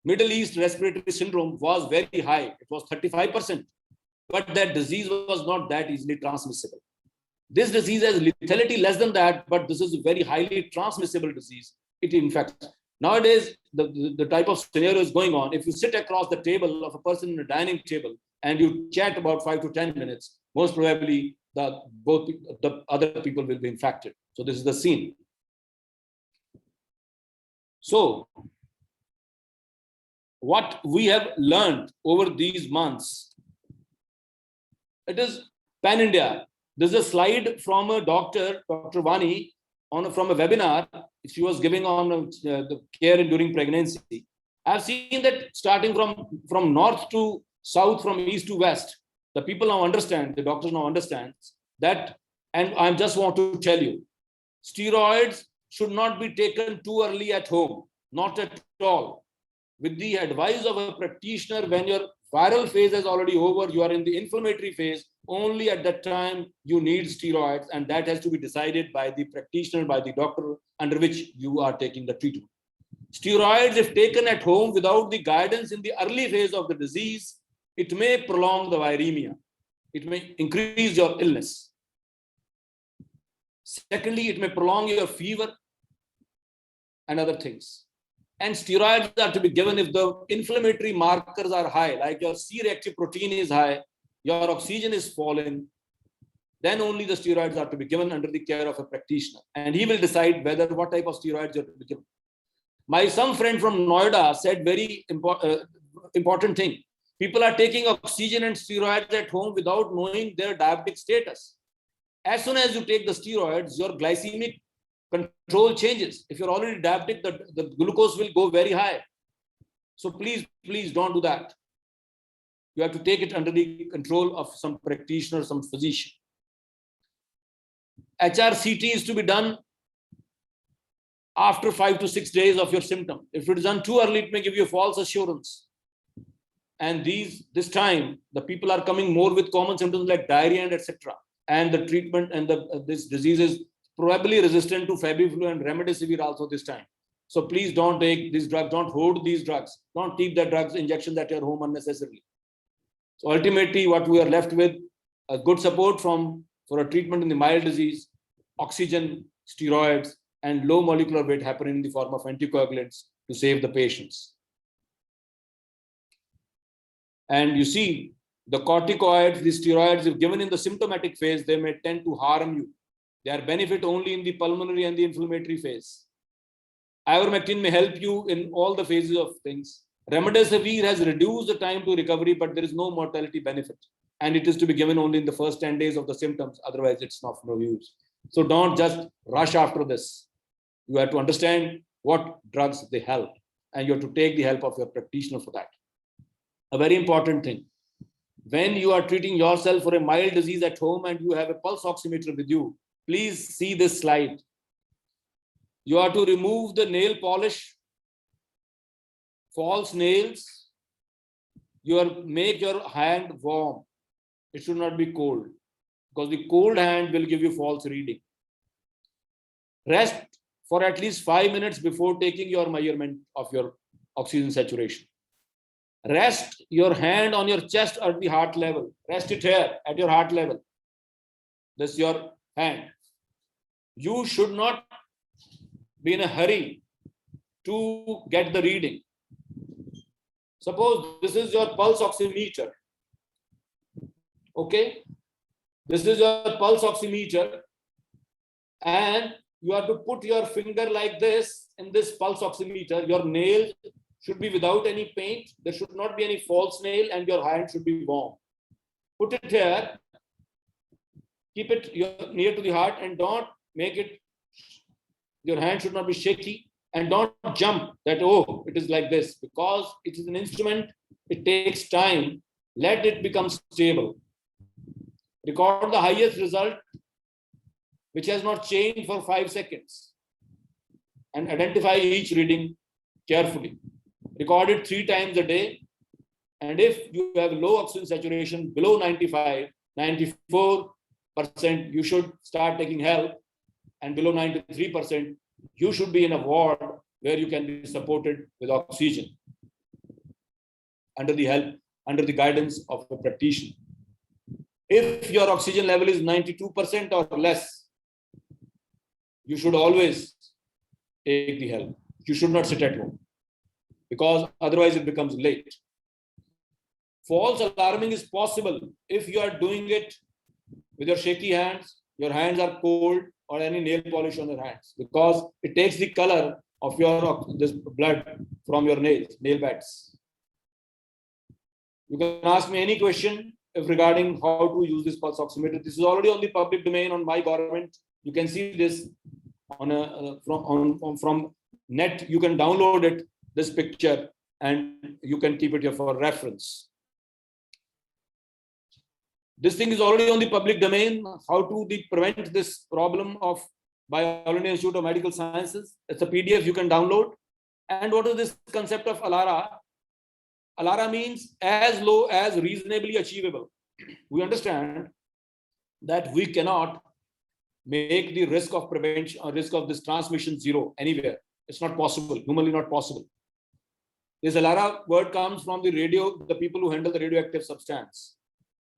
Middle East Respiratory Syndrome, was very high. It was 35%, but that disease was not that easily transmissible. This disease has lethality less than that, but this is a very highly transmissible disease. It infects. Nowadays, the type of scenario is going on. If you sit across the table of a person in a dining table and you chat about 5 to 10 minutes, most probably both the other people will be infected. So this is the scene. So what we have learned over these months, it is pan-India. There's a slide from a doctor, Dr. Bhiwani, from a webinar she was giving on the care during pregnancy. I've seen that starting from north to south, from east to west, the people now understand, the doctors now understand that, and I just want to tell you, steroids should not be taken too early at home, not at all. With the advice of a practitioner, when your viral phase is already over, you are in the inflammatory phase, only at that time you need steroids, and that has to be decided by the practitioner, by the doctor under which you are taking the treatment. Steroids, if taken at home without the guidance in the early phase of the disease, it may prolong the viremia. It may increase your illness. Secondly, it may prolong your fever and other things. And steroids are to be given if the inflammatory markers are high, like your C-reactive protein is high, your oxygen is falling, then only the steroids are to be given under the care of a practitioner. And he will decide what type of steroids are to be given. Some friend from Noida said very important thing. People are taking oxygen and steroids at home without knowing their diabetic status. As soon as you take the steroids, your glycemic control changes. If you're already diabetic, the glucose will go very high. So please don't do that. You have to take it under the control of some practitioner, some physician. HRCT is to be done after 5 to 6 days of your symptom. If it is done too early, it may give you false assurance. And this time, the people are coming more with common symptoms like diarrhea and etc. And the treatment and this disease is probably resistant to Fabiflu and Remdesivir also this time. So please don't take these drugs, don't hoard these drugs, don't keep the drugs, injections at your home unnecessarily. So ultimately, what we are left with, a good support for a treatment in the mild disease, oxygen, steroids, and low molecular weight heparin in the form of anticoagulants to save the patients. And you see, the corticoids, the steroids, if given in the symptomatic phase, they may tend to harm you. They are benefit only in the pulmonary and the inflammatory phase. Ivermectin may help you in all the phases of things. Remdesivir has reduced the time to recovery, but there is no mortality benefit. And it is to be given only in the first 10 days of the symptoms. Otherwise, it's not no use. So don't just rush after this. You have to understand what drugs they help. And you have to take the help of your practitioner for that. A very important thing. When you are treating yourself for a mild disease at home and you have a pulse oximeter with you, please see this slide. You are to remove the nail polish, false nails. Make your hand warm. It should not be cold, because the cold hand will give you false reading. Rest for at least 5 minutes before taking your measurement of your oxygen saturation. Rest your hand on your chest at the heart level. Rest it here at your heart level. This is your hand. You should not be in a hurry to get the reading. Suppose this is your pulse oximeter. Okay, this is your pulse oximeter, and you have to put your finger like this in this pulse oximeter. Your nail should be without any paint. There should not be any false nail, and your hand should be warm. Put it here. Keep it near to the heart, and don't make it. Your hand should not be shaky, and don't jump that, oh, it is like this, because it is an instrument. It takes time. Let it become stable. Record the highest result, which has not changed for 5 seconds, and identify each reading carefully. Record it 3 times a day. And if you have low oxygen saturation below 95, 94%, you should start taking help. And below 93%, you should be in a ward where you can be supported with oxygen under the guidance of a practitioner. If your oxygen level is 92% or less, you should always take the help. You should not sit at home, because otherwise it becomes late. False alarming is possible if you are doing it with your shaky hands, your hands are cold, or any nail polish on your hands, because it takes the color of this blood from your nail beds. You can ask me any question regarding how to use this pulse oximeter. This is already on the public domain on my government. You can see this from net. You can download it, this picture, and you can keep it here for reference. This thing is already on the public domain. How to prevent this problem by All India Institute of Medical Sciences. It's a PDF you can download. And what is this concept of Alara? Alara means as low as reasonably achievable. We understand that we cannot make the risk of prevention or risk of this transmission zero anywhere. It's not possible, humanly not possible. This Alara word comes from the people who handle the radioactive substance.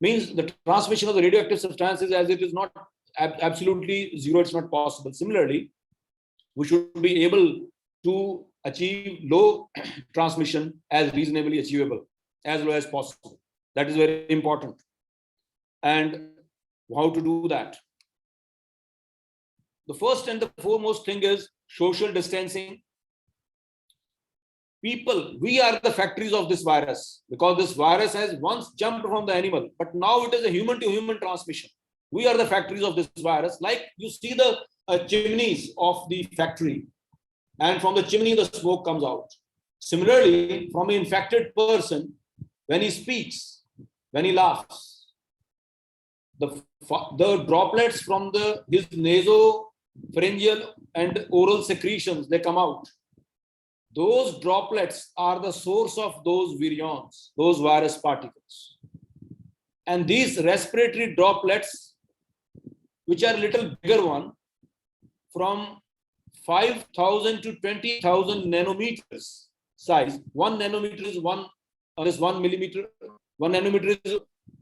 Means the transmission of the radioactive substances, as it is not absolutely zero, it's not possible. Similarly, we should be able to achieve low transmission as reasonably achievable, as low as possible. That is very important. And how to do that? The first and the foremost thing is social distancing. People, we are the factories of this virus, because this virus has once jumped from the animal, but now it is a human-to-human transmission. We are the factories of this virus. Like you see the chimneys of the factory, and from the chimney the smoke comes out. Similarly, from an infected person, when he speaks, when he laughs, the droplets from his nasopharyngeal and oral secretions, they come out. Those droplets are the source of those virions, those virus particles. And these respiratory droplets, which are a little bigger one, from 5,000 to 20,000 nanometers size. 1 nanometer is 1 millimeter. 1 nanometer is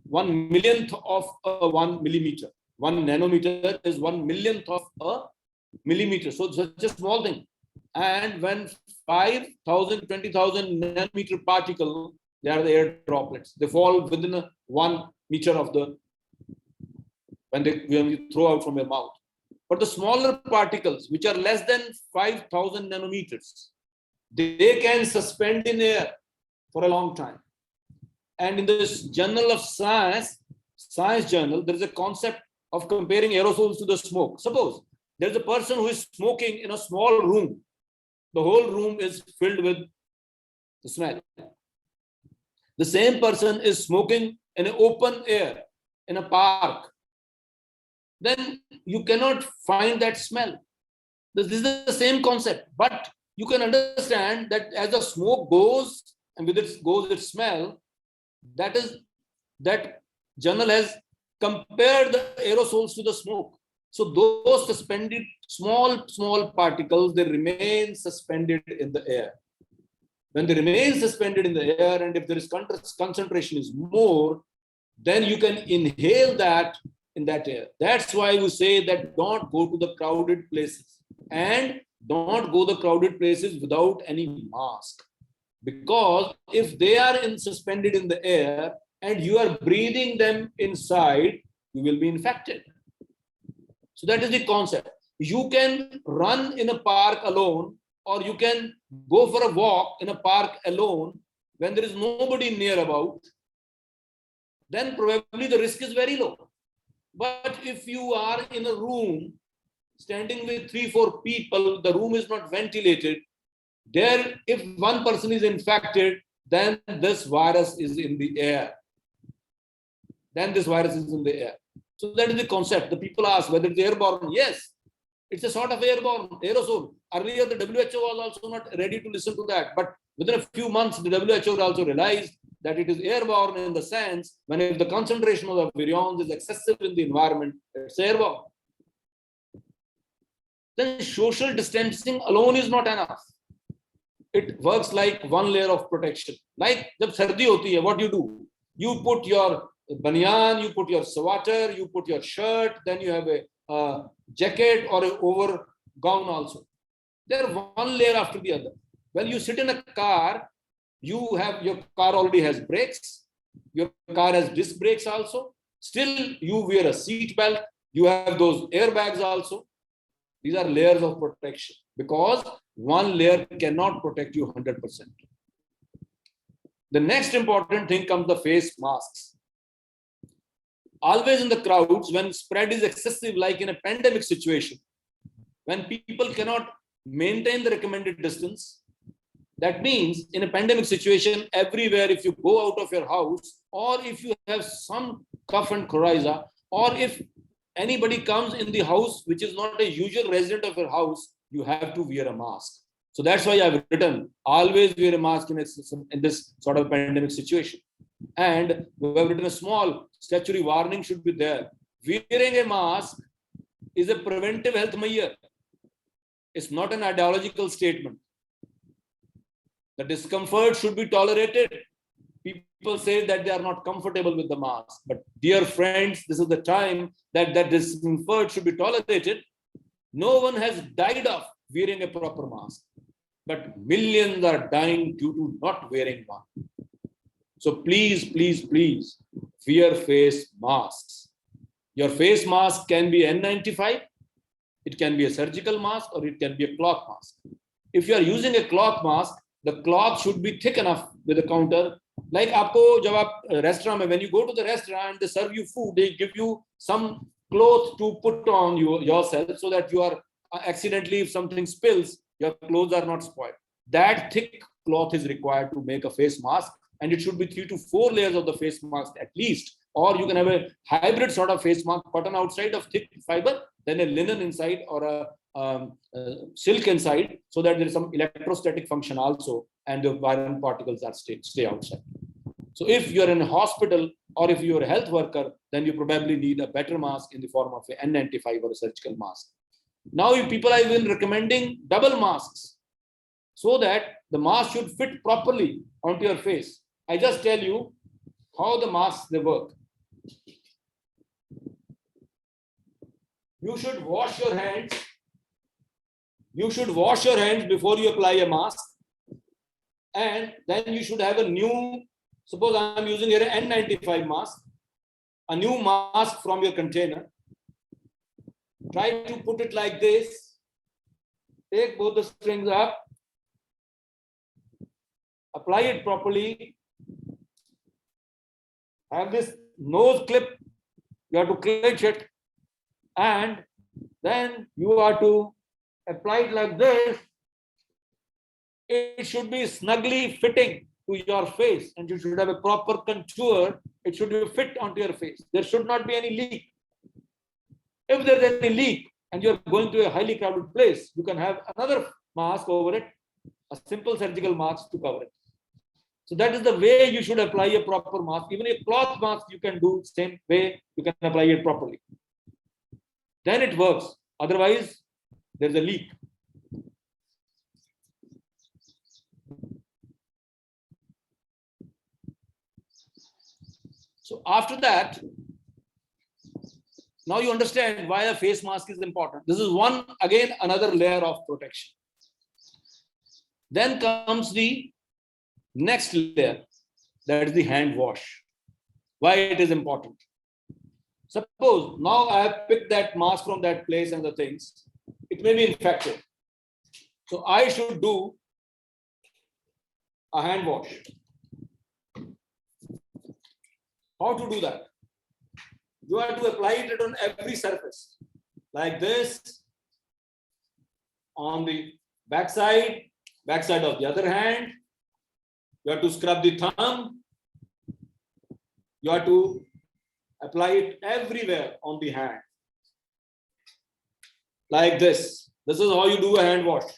1/millionth of 1 millimeter. 1 nanometer is 1/millionth of a millimeter. So such a small thing. And when 5,000, 20,000 nanometer particle, they are the air droplets. They fall within 1 meter of the, when you throw out from your mouth. But the smaller particles, which are less than 5,000 nanometers, they can suspend in air for a long time. And in this Journal of Science journal, there is a concept of comparing aerosols to the smoke. Suppose there is a person who is smoking in a small room. The whole room is filled with the smell. The same person is smoking in an open air, in a park. Then you cannot find that smell. This is the same concept, but you can understand that as the smoke goes and with it goes its smell, that journal has compared the aerosols to the smoke. So those suspended small particles, they remain suspended in the air. When they remain suspended in the air, and if there is concentration is more, then you can inhale that in that air. That's why we say that don't go to the crowded places, and don't go to the crowded places without any mask. Because if they are suspended in the air and you are breathing them inside, you will be infected. So that is the concept. You can run in a park alone, or you can go for a walk in a park alone when there is nobody near about. Then probably the risk is very low. But if you are in a room standing with 3-4 people, the room is not ventilated. There, if one person is infected, then this virus is in the air. So that is the concept. The people ask whether it's airborne. Yes, it's a sort of airborne aerosol. Earlier, the WHO was also not ready to listen to that. But within a few months, the WHO also realized that it is airborne in the sense when if the concentration of the virions is excessive in the environment, it's airborne. Then social distancing alone is not enough. It works like one layer of protection. Like jab sardi hoti hai, what do? You put your banyan, you put your sweater, you put your shirt, then you have a jacket or an over gown also. They're one layer after the other. When you sit in a car, your car already has brakes, your car has disc brakes also. Still, you wear a seat belt, you have those airbags also. These are layers of protection because one layer cannot protect you 100%. The next important thing comes the face masks. Always in the crowds, when spread is excessive, like in a pandemic situation, when people cannot maintain the recommended distance, that means in a pandemic situation, everywhere, if you go out of your house, or if you have some cough and coryza, or if anybody comes in the house, which is not a usual resident of your house, you have to wear a mask. So that's why I've written, always wear a mask in this sort of pandemic situation. And we have written a small statutory warning should be there. Wearing a mask is a preventive health measure. It's not an ideological statement. The discomfort should be tolerated. People say that they are not comfortable with the mask. But dear friends, this is the time that discomfort should be tolerated. No one has died of wearing a proper mask. But millions are dying due to not wearing one. So please, please, please wear face masks. Your face mask can be N95. It can be a surgical mask or it can be a cloth mask. If you are using a cloth mask, the cloth should be thick enough with the counter. Like aapko jab aap restaurant mein, when you go to the restaurant, they serve you food, they give you some cloth to put on yourself so that you are accidentally, if something spills, your clothes are not spoiled. That thick cloth is required to make a face mask, and it should be 3 to 4 layers of the face mask at least. Or you can have a hybrid sort of face mask, cotton outside of thick fiber, then a linen inside or a silk inside, so that there is some electrostatic function also, and the viral particles are stay outside. So if you're in a hospital or if you're a health worker, then you probably need a better mask in the form of an N95 or a surgical mask. Now, if people have been recommending double masks so that the mask should fit properly onto your face. I just tell you how the masks they work. You should wash your hands. You should wash your hands before you apply a mask. And then you should have a new, suppose I am using here an N95 mask, a new mask from your container. Try to put it like this. Take both the strings up. Apply it properly. Have this nose clip. You have to clench it. And then you are to apply it like this. It should be snugly fitting to your face, and you should have a proper contour. It should be fit onto your face. There should not be any leak. If there is any leak and you are going to a highly crowded place, you can have another mask over it, a simple surgical mask to cover it. So that is the way you should apply a proper mask. Even a cloth mask you can do same way, you can apply it properly. Then it works. Otherwise, there's a leak. So after that, now you understand why a face mask is important. This is one, again, another layer of protection. Then comes the next layer, that is the hand wash. Why it is important. Suppose now I have picked that mask from that place and the things, it may be infected. So I should do a hand wash. How to do that? You have to apply it on every surface, like this, on the backside of the other hand. You have to scrub the thumb. You have to apply it everywhere on the hand, like this. This is how you do a hand wash.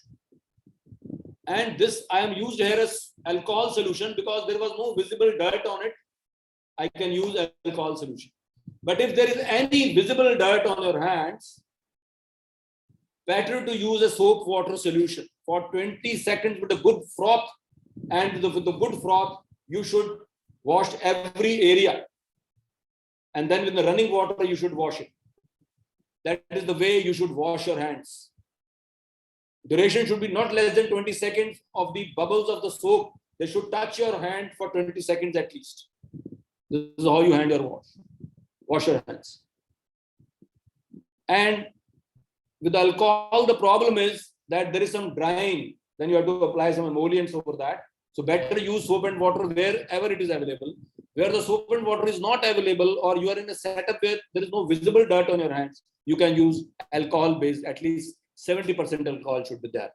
And this I am used here as alcohol solution because there was no visible dirt on it. I can use alcohol solution. But if there is any visible dirt on your hands, better to use a soap water solution for 20 seconds with a good froth. And with the good froth, you should wash every area. And then with the running water, you should wash it. That is the way you should wash your hands. Duration should be not less than 20 seconds of the bubbles of the soap. They should touch your hand for 20 seconds at least. This is how you hand your wash your hands. And with alcohol, the problem is that there is some drying. Then you have to apply some emollients over that. So better use soap and water wherever it is available. Where the soap and water is not available, or you are in a setup where there is no visible dirt on your hands, you can use alcohol based, at least 70% alcohol should be there.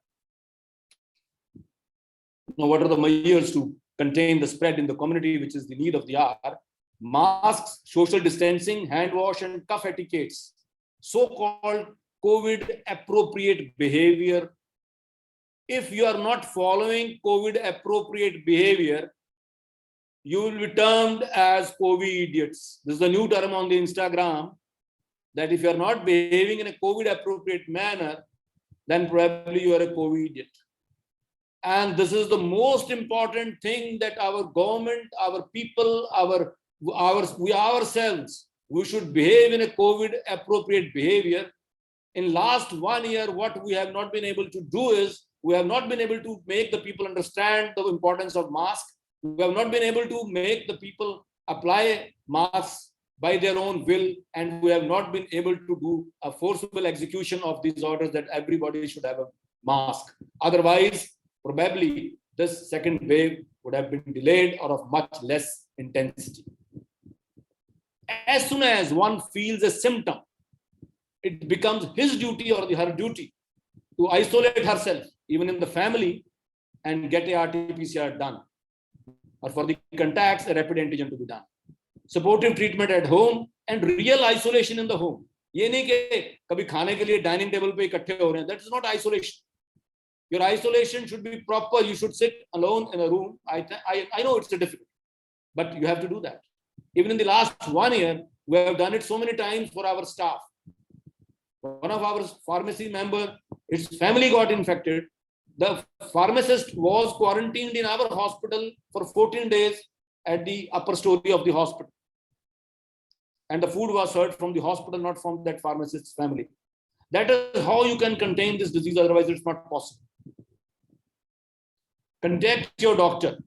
Now, what are the measures to contain the spread in the community, which is the need of the hour? Masks, social distancing, hand wash, and cough etiquettes. So-called COVID appropriate behavior. If you are not following COVID appropriate behavior, you will be termed as COVID idiots. This is a new term on the Instagram, that if you are not behaving in a COVID appropriate manner, then probably you are a COVID idiot. And this is the most important thing that our government, our people, we ourselves, we should behave in a COVID appropriate behavior. In last 1 year, what we have not been able to do is, we have not been able to make the people understand the importance of mask. We have not been able to make the people apply masks by their own will, and we have not been able to do a forcible execution of these orders that everybody should have a mask. Otherwise, probably this second wave would have been delayed or of much less intensity. As soon as one feels a symptom, it becomes his duty or her duty to isolate herself, even in the family, and get a RT-PCR done. Or for the contacts, a rapid antigen to be done. Supportive treatment at home and real isolation in the home. ये नहीं कि कभी खाने के लिए dining table पे इकट्ठे हो रहे हैं. That is not isolation. Your isolation should be proper. You should sit alone in a room. I know it's difficult, but you have to do that. Even in the last 1 year, we have done it so many times for our staff. One of our pharmacy members, his family got infected. The pharmacist was quarantined in our hospital for 14 days at the upper story of the hospital. and the food was served from the hospital, not from that pharmacist's family. That is how you can contain this disease, otherwise it's not possible. Contact your doctor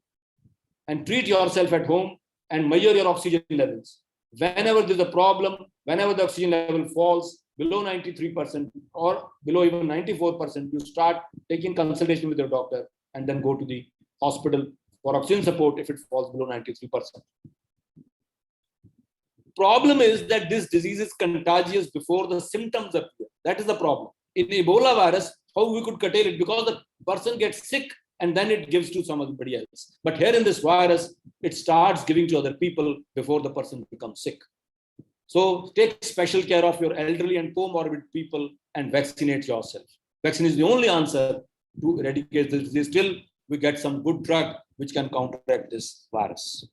and treat yourself at home and measure your oxygen levels. Whenever there's a problem, whenever the oxygen level falls below 93% or below even 94%, you start taking consultation with your doctor and then go to the hospital for oxygen support if it falls below 93%. Problem is that this disease is contagious before the symptoms appear. That is the problem. In Ebola virus, how we could curtail it? Because the person gets sick and then it gives to somebody else. But here in this virus, it starts giving to other people before the person becomes sick. So take special care of your elderly and comorbid people and vaccinate yourself. Vaccine is the only answer to eradicate this disease. Still, we get some good drug which can counteract this virus.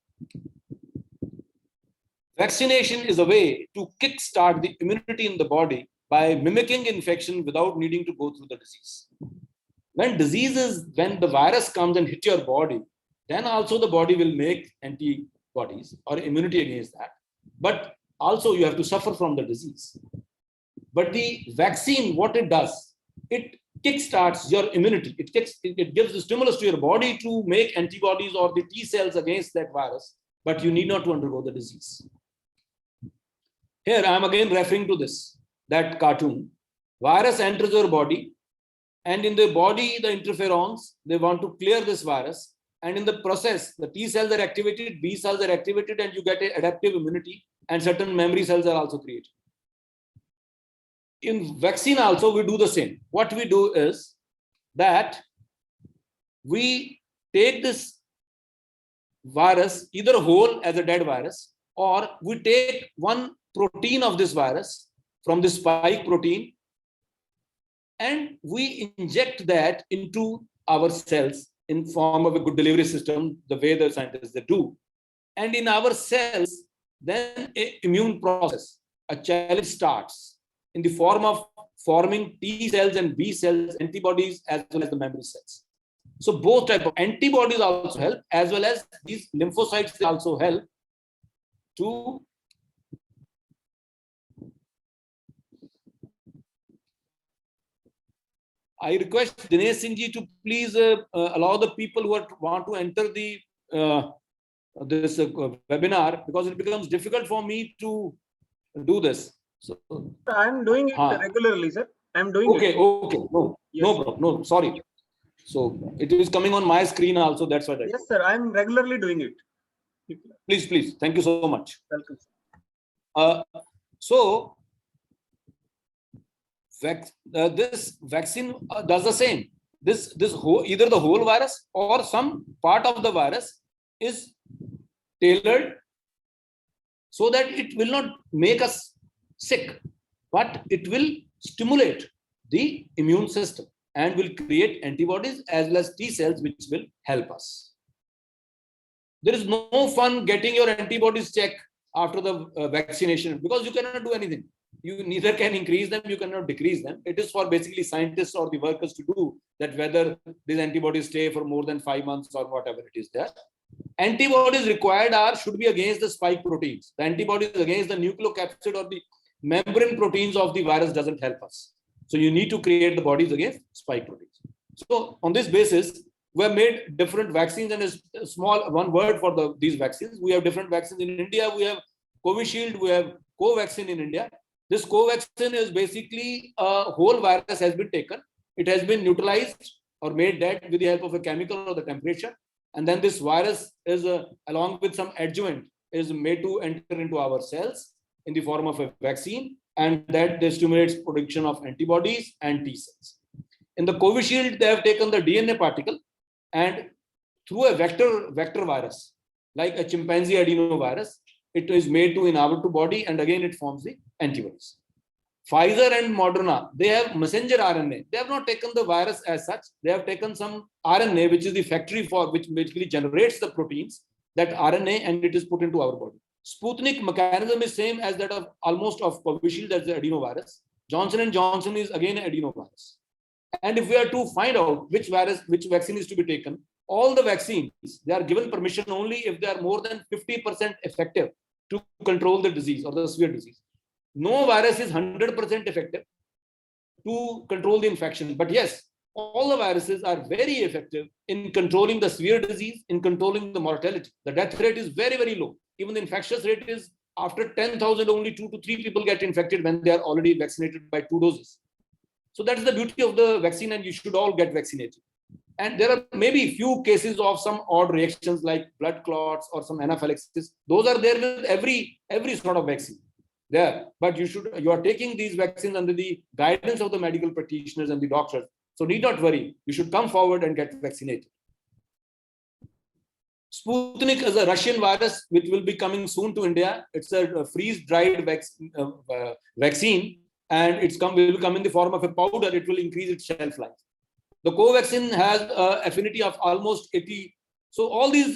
Vaccination is a way to kickstart the immunity in the body by mimicking infection without needing to go through the disease. When the virus comes and hits your body, then also the body will make antibodies or immunity against that. But also you have to suffer from the disease. But the vaccine, what it does, it kickstarts your immunity. It gives the stimulus to your body to make antibodies or the T cells against that virus, but you need not to undergo the disease. Here I am again referring to that cartoon. Virus enters your body, and in the body, the interferons, they want to clear this virus. And in the process, the T cells are activated, B cells are activated, and you get an adaptive immunity, and certain memory cells are also created. In vaccine also, we do the same. What we do is that we take this virus, either whole as a dead virus, or we take one protein of this virus from the spike protein, and we inject that into our cells in form of a good delivery system, the way the scientists they do. And in our cells, then an immune process, a challenge starts in the form of forming T cells and B cells, antibodies, as well as the memory cells. So both types of antibodies also help, as well as these lymphocytes they also help to I request Dinesh Singh ji to please allow the people who want to enter the this webinar, because it becomes difficult for me to do this. So I'm doing it regularly, sir. I'm doing it. Okay. No problem. No, sorry. So it is coming on my screen also. That's why. Yes, sir. I'm regularly doing it. Please. Thank you so much. Welcome. So this vaccine does the same. This either the whole virus or some part of the virus is tailored so that it will not make us sick, but it will stimulate the immune system and will create antibodies as well as T cells, which will help us. There is no fun getting your antibodies checked after the vaccination, because you cannot do anything. You neither can increase them, you cannot decrease them. It is for basically scientists or the workers to do that, whether these antibodies stay for more than 5 months or whatever it is there. Antibodies required should be against the spike proteins. The antibodies against the nucleocapsid or the membrane proteins of the virus doesn't help us. So you need to create the bodies against spike proteins. So on this basis, we have made different vaccines, and a small one word for these vaccines. We have different vaccines in India. We have Covishield, we have Covaxin in India. This Covaxin is basically a whole virus has been taken. It has been neutralized or made dead with the help of a chemical or the temperature. And then this virus is, along with some adjuvant, is made to enter into our cells in the form of a vaccine, and that stimulates production of antibodies and T cells. In the Covishield, they have taken the DNA particle and through a vector virus, like a chimpanzee adenovirus, it is made to inhabit to body, and again it forms the antibodies. Pfizer and Moderna, they have messenger RNA. They have not taken the virus as such. They have taken some RNA, which is the factory for which basically generates the proteins, that RNA, and it is put into our body. Sputnik mechanism is same as that of almost of Covishield, that's the adenovirus. Johnson & Johnson is again an adenovirus. And if we are to find out which vaccine is to be taken, all the vaccines, they are given permission only if they are more than 50% effective to control the disease or the severe disease. No virus is 100% effective to control the infection. But yes, all the viruses are very effective in controlling the severe disease, in controlling the mortality. The death rate is very, very low. Even the infectious rate is after 10,000, only 2 to 3 people get infected when they are already vaccinated by 2 doses. So that is the beauty of the vaccine, and you should all get vaccinated. And there are maybe few cases of some odd reactions like blood clots or some anaphylaxis. Those are there with every sort of vaccine there. But you are taking these vaccines under the guidance of the medical practitioners and the doctors. So need not worry. You should come forward and get vaccinated. Sputnik is a Russian virus which will be coming soon to India. It's a freeze-dried vaccine, and will be come in the form of a powder. It will increase its shelf life. The Covaxin has an affinity of almost 80. So all these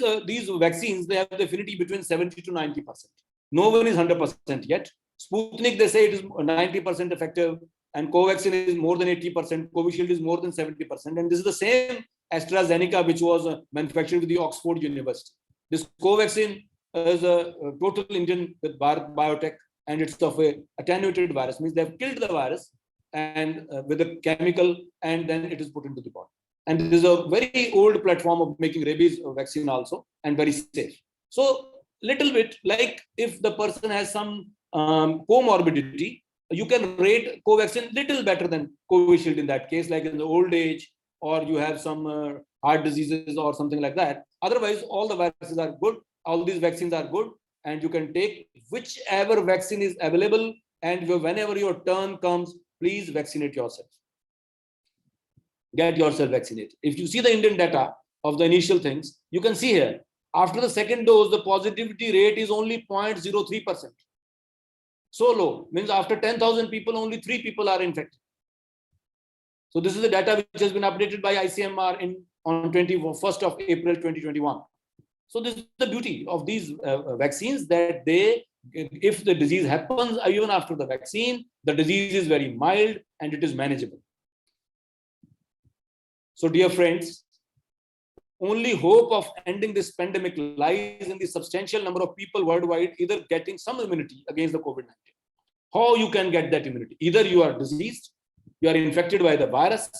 vaccines, they have the affinity between 70 to 90%. No one is 100% yet. Sputnik, they say it is 90% effective, and Covaxin is more than 80%. Covishield is more than 70%. And this is the same AstraZeneca, which was manufactured with the Oxford University. This Covaxin is a total Indian with biotech, and it's of a attenuated virus, means they have killed the virus and with a chemical, and then it is put into the body. And this is a very old platform of making rabies vaccine also, and very safe. So little bit like if the person has some comorbidity, you can rate Covaxin little better than Covishield in that case, like in the old age, or you have some heart diseases or something like that. Otherwise, all the viruses are good. All these vaccines are good, and you can take whichever vaccine is available. And whenever your turn comes, please vaccinate yourself. Get yourself vaccinated. If you see the Indian data of the initial things, you can see here, after the second dose, the positivity rate is only 0.03%. So low, means after 10,000 people, only 3 people are infected. So this is the data which has been updated by ICMR on 21st of April 2021. So this is the beauty of these vaccines, that if the disease happens even after the vaccine, the disease is very mild and it is manageable. So dear friends, only hope of ending this pandemic lies in the substantial number of people worldwide either getting some immunity against the COVID-19. How you can get that immunity? Either you are diseased, you are infected by the virus,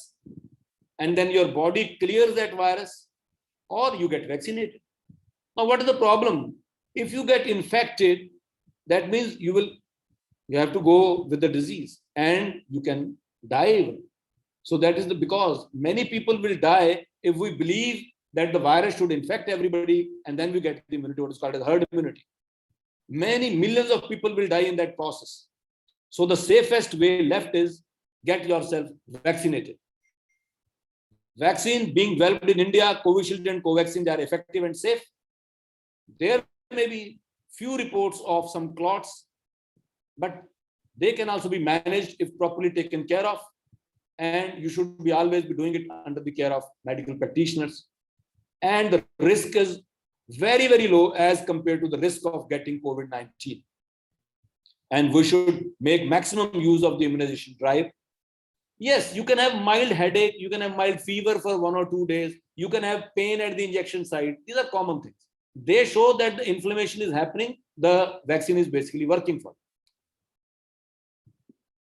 and then your body clears that virus, or you get vaccinated. Now, what is the problem? If you get infected, that means you have to go with the disease, and you can die. So that is because many people will die if we believe that the virus should infect everybody, and then we get the immunity, what is called as herd immunity. Many millions of people will die in that process. So the safest way left is get yourself vaccinated. Vaccine being developed in India, Covishield and Covaxin are effective and safe. There may be few reports of some clots, but they can also be managed if properly taken care of. And you should always be doing it under the care of medical practitioners. And the risk is very, very low as compared to the risk of getting COVID-19. And we should make maximum use of the immunization drive. Yes, you can have mild headache, you can have mild fever for 1 or 2 days, you can have pain at the injection site. These are common things. They show that the inflammation is happening, the vaccine is basically working for it.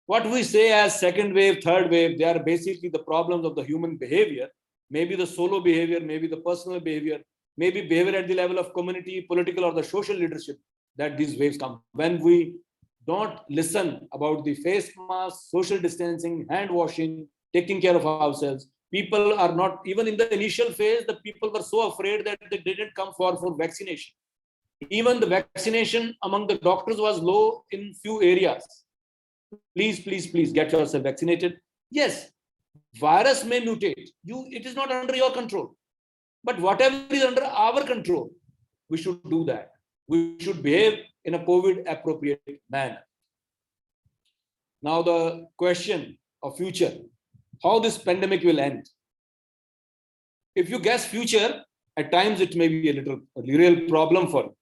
What we say as second wave, third wave, they are basically the problems of the human behavior, maybe the solo behavior, maybe the personal behavior, maybe behavior at the level of community, political, or the social leadership, that these waves come. When we don't listen about the face mask, social distancing, hand washing, taking care of ourselves, people are not, even in the initial phase, the people were so afraid that they didn't come for vaccination. Even the vaccination among the doctors was low in few areas. Please, please, please get yourself vaccinated. Yes, virus may mutate. It is not under your control. But whatever is under our control, we should do that. We should behave in a COVID appropriate manner. Now the question of future, how this pandemic will end. If you guess future, at times it may be a real problem for you.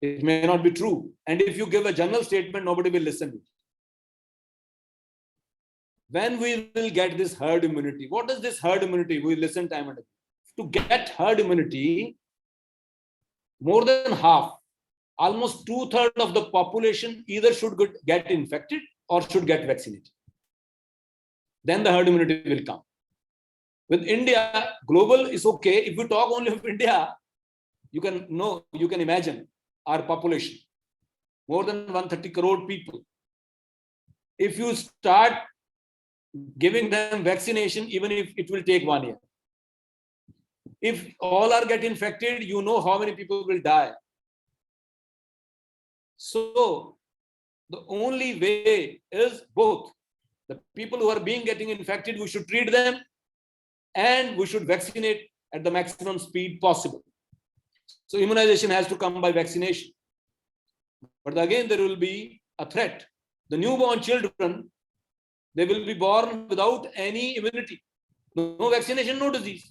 It may not be true. And if you give a general statement, nobody will listen to it. When we will get this herd immunity? What is this herd immunity? We listen time and again. To get herd immunity, more than half, almost 2/3 of the population either should get infected or should get vaccinated. Then the herd immunity will come. With India, global is okay. If we talk only of India, you can imagine our population, more than 130 crore people. If you start giving them vaccination, even if it will take 1 year, if all are get infected, you know how many people will die. So the only way is both. The people who are getting infected, we should treat them, and we should vaccinate at the maximum speed possible. So immunization has to come by vaccination. But again, there will be a threat. The newborn children, they will be born without any immunity. No vaccination, no disease.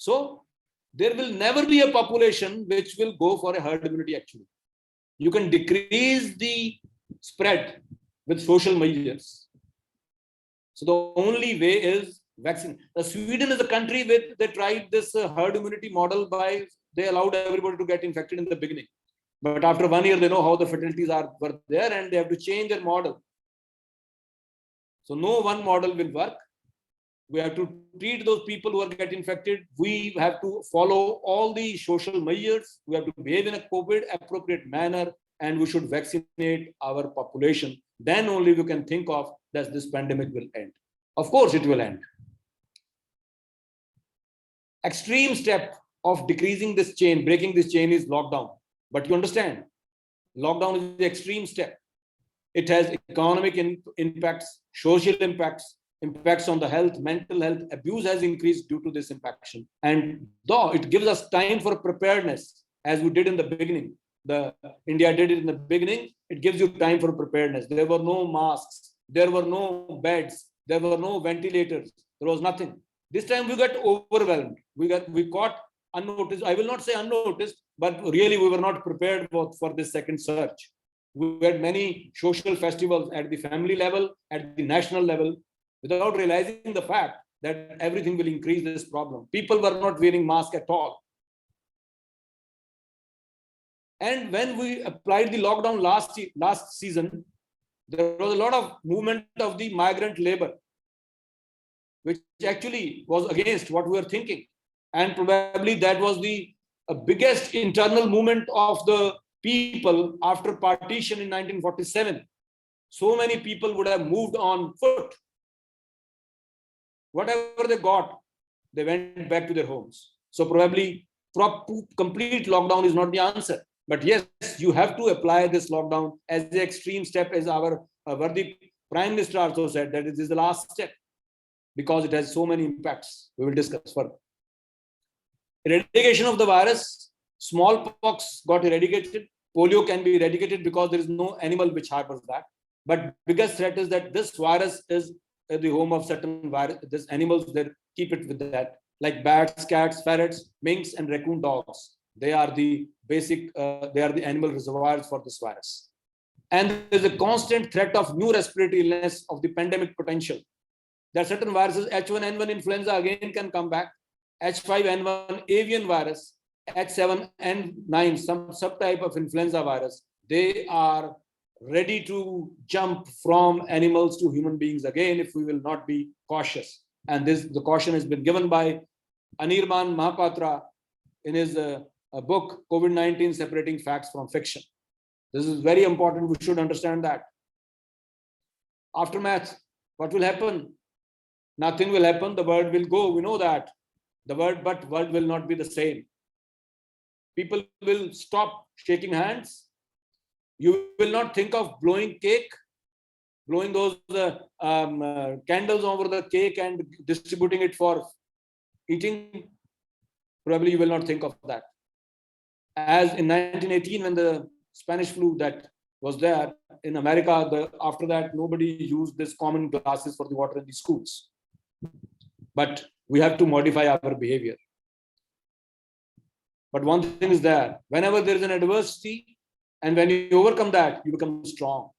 So there will never be a population which will go for a herd immunity actually. You can decrease the spread with social measures. So the only way is vaccine. Sweden is a country where they tried this herd immunity model by they allowed everybody to get infected in the beginning. But after 1 year, they know how the fatalities were there and they have to change their model. So no one model will work. We have to treat those people who are getting infected. We have to follow all the social measures. We have to behave in a COVID appropriate manner, and we should vaccinate our population. Then only we can think of that this pandemic will end. Of course, it will end. Extreme step of decreasing this chain, breaking this chain is lockdown. But you understand, lockdown is the extreme step. It has economic impacts, social impacts, impacts on the health, mental health. Abuse has increased due to this impaction. And though it gives us time for preparedness, as we did in the beginning, India did it in the beginning, it gives you time for preparedness. There were no masks, there were no beds, there were no ventilators, there was nothing. This time we got overwhelmed. We caught unnoticed. I will not say unnoticed, but really we were not prepared for this second surge. We had many social festivals at the family level, at the national level, without realizing the fact that everything will increase this problem. People were not wearing masks at all. And when we applied the lockdown last season, there was a lot of movement of the migrant labor, which actually was against what we were thinking. And probably that was the biggest internal movement of the people after partition in 1947. So many people would have moved on foot. Whatever they got, they went back to their homes. So probably complete lockdown is not the answer. But yes, you have to apply this lockdown as the extreme step, as our worthy Prime Minister also said, that it is the last step because it has so many impacts. We will discuss further. Eradication of the virus, smallpox got eradicated, polio can be eradicated because there is no animal which harbors that. But biggest threat is that this virus is the home of certain virus. This animals, they keep it with that, like bats, cats, ferrets, minks, and raccoon dogs. They are the basic, they are the animal reservoirs for this virus. And there is a constant threat of new respiratory illness of the pandemic potential. There are certain viruses, H1N1 influenza again can come back, H5N1 avian virus, H7N9, some subtype of influenza virus. They are ready to jump from animals to human beings again if we will not be cautious. And the caution has been given by Anirban Mahapatra in his book, COVID-19 Separating Facts from Fiction. This is very important. We should understand that. Aftermath, what will happen? Nothing will happen. The world will go. We know that. But world will not be the same. People will stop shaking hands. You will not think of blowing cake, blowing those candles over the cake and distributing it for eating. Probably you will not think of that. As in 1918, when the Spanish flu that was there in America, after that, nobody used this common glasses for the water in the schools. But we have to modify our behavior. But one thing is there, whenever there is an adversity, and when you overcome that, you become strong.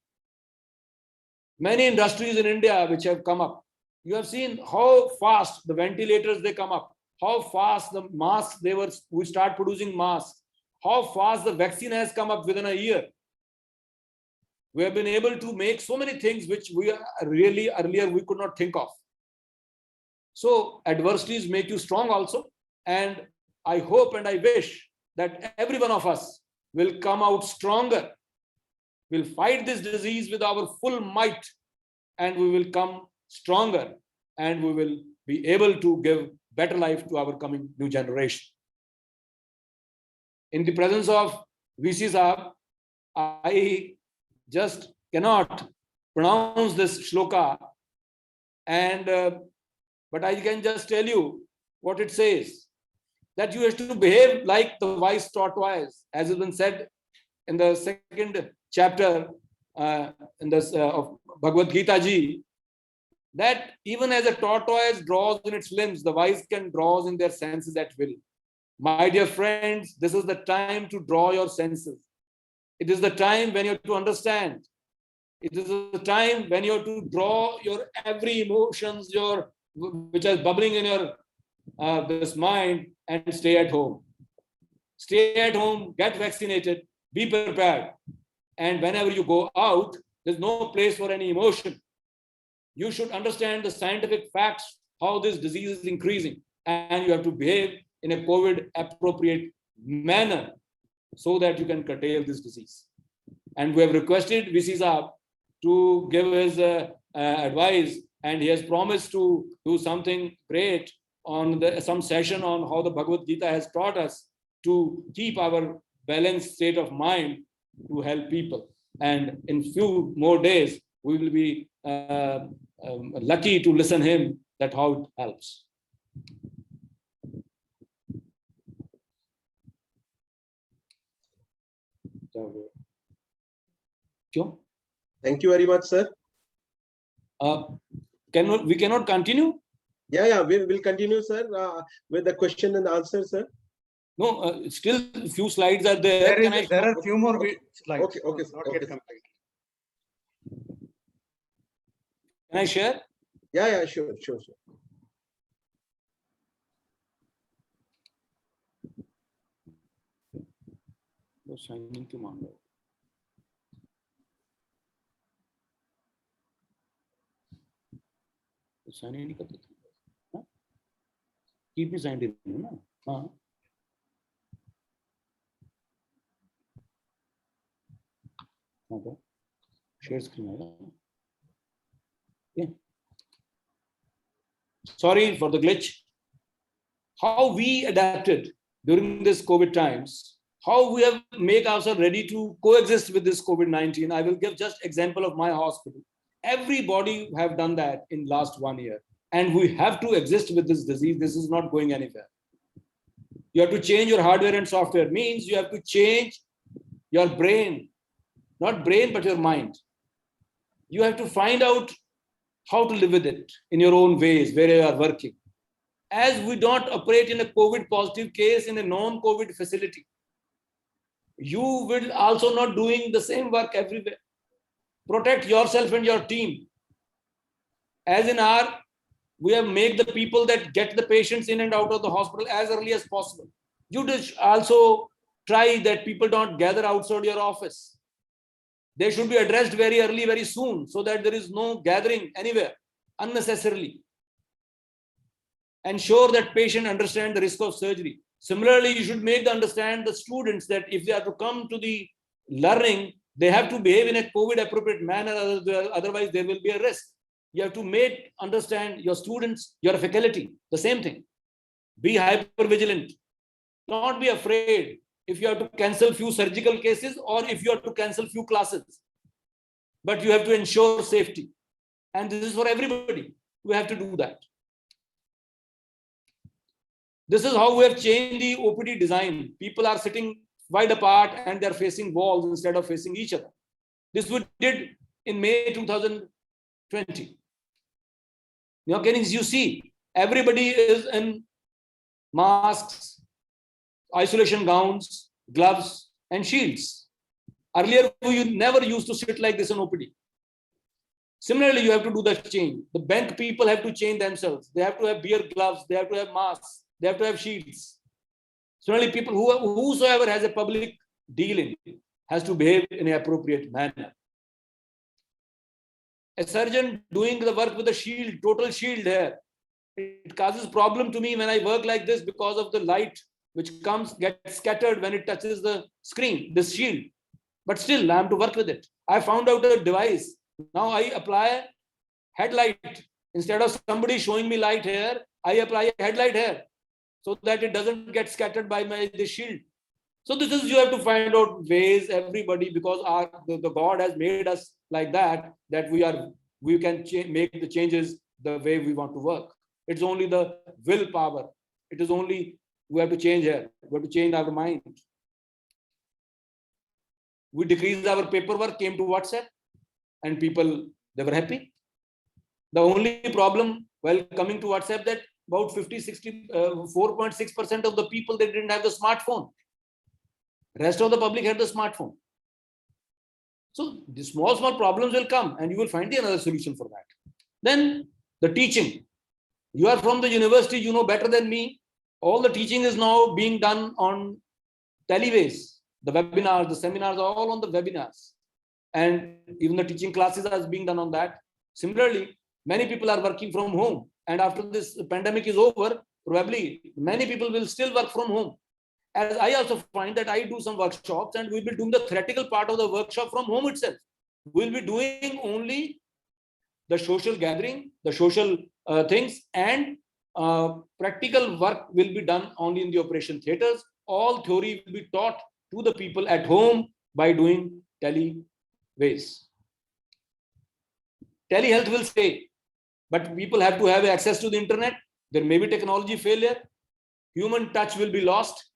Many industries in India which have come up, you have seen how fast the ventilators they come up, how fast the masks we start producing masks, how fast the vaccine has come up within a year. We have been able to make so many things which we really earlier we could not think of. So adversities make you strong also. And I hope and I wish that every one of us will come out stronger. We'll fight this disease with our full might, and we will come stronger, and we will be able to give better life to our coming new generation. In the presence of VC Saab, I just cannot pronounce this shloka, and but I can just tell you what it says, that you have to behave like the wise tortoise, as has been said in the second chapter in this of Bhagavad Gita ji, that even as a tortoise draws in its limbs, the wise can draw in their senses at will. My dear friends, this is the time to draw your senses. It is the time when you have to understand. It is the time when you have to draw your every emotions, which are bubbling in your this mind, and stay at home. Stay at home, get vaccinated, be prepared. And whenever you go out, there's no place for any emotion. You should understand the scientific facts, how this disease is increasing, and you have to behave in a COVID appropriate manner so that you can curtail this disease. And we have requested VC Saab to give his advice, and he has promised to do something great on some session on how the Bhagavad Gita has taught us to keep our balanced state of mind to help people. And in few more days, we will be lucky to listen him that how it helps. Thank you very much, sir. We cannot continue? Yeah, we will continue, sir, with the question and answer, sir. No, still a few slides are there. There are few more slides. Okay, Not yet complete. Can I share? Yeah, sure. Signing to Mando. Sign नहीं करते थे, keep me signed in, ना? हाँ. Okay. Share screen आएगा. Yeah. Sorry for the glitch. How we adapted during this COVID times, how we have make ourselves ready to coexist with this COVID-19. I will give just example of my hospital. Everybody have done that in last 1 year, and we have to exist with this disease. This is not going anywhere. You have to change your hardware and software. Means you have to change your brain, not brain, but your mind. You have to find out how to live with it in your own ways, where you are working. As we don't operate in a COVID positive case in a non-COVID facility, you will also not doing the same work everywhere. Protect yourself and your team. As in we have made the people that get the patients in and out of the hospital as early as possible. You just also try that people don't gather outside your office. They should be addressed very early, very soon, so that there is no gathering anywhere unnecessarily. Ensure that patient understand the risk of surgery. Similarly, you should make understand the students that if they are to come to the learning, they have to behave in a COVID appropriate manner, otherwise there will be a risk. You have to understand your students, your faculty, the same thing. Be hyper vigilant. Don't be afraid if you have to cancel few surgical cases or if you have to cancel few classes. But you have to ensure safety. And this is for everybody. We have to do that. This is how we have changed the OPD design. People are sitting wide apart and they're facing walls instead of facing each other. This we did in May 2020. Now, you see, everybody is in masks, isolation gowns, gloves, and shields. Earlier, we never used to sit like this in OPD. Similarly, you have to do that change. The bank people have to change themselves. They have to have beer gloves. They have to have masks. They have to have shields. Similarly, people whosoever has a public dealing has to behave in an appropriate manner. A surgeon doing the work with a shield, total shield here, it causes problem to me when I work like this because of the light which gets scattered when it touches the screen, this shield. But still, I have to work with it. I found out a device. Now I apply headlight. Instead of somebody showing me light here, I apply a headlight here so that it doesn't get scattered by the shield. So this is, you have to find out ways, everybody, because the God has made us like that we can make the changes the way we want to work. It's only the willpower. It is only, we have to change here. We have to change our mind. We decreased our paperwork, came to WhatsApp, and people, they were happy. The only problem while coming to WhatsApp that about 4.6% of the people, they didn't have the smartphone. Rest of the public had the smartphone. So the small problems will come and you will find another solution for that. Then the teaching. You are from the university, you know better than me. All the teaching is now being done on teleways. The webinars, the seminars are all on the webinars. And even the teaching classes are being done on that. Similarly, many people are working from home. And after this pandemic is over, probably many people will still work from home. As I also find that I do some workshops and we'll be doing the theoretical part of the workshop from home itself. We'll be doing only the social gathering, the social things, and practical work will be done only in the operation theaters. All theory will be taught to the people at home by doing teleways. Telehealth will stay, but people have to have access to the internet. There may be technology failure. Human touch will be lost.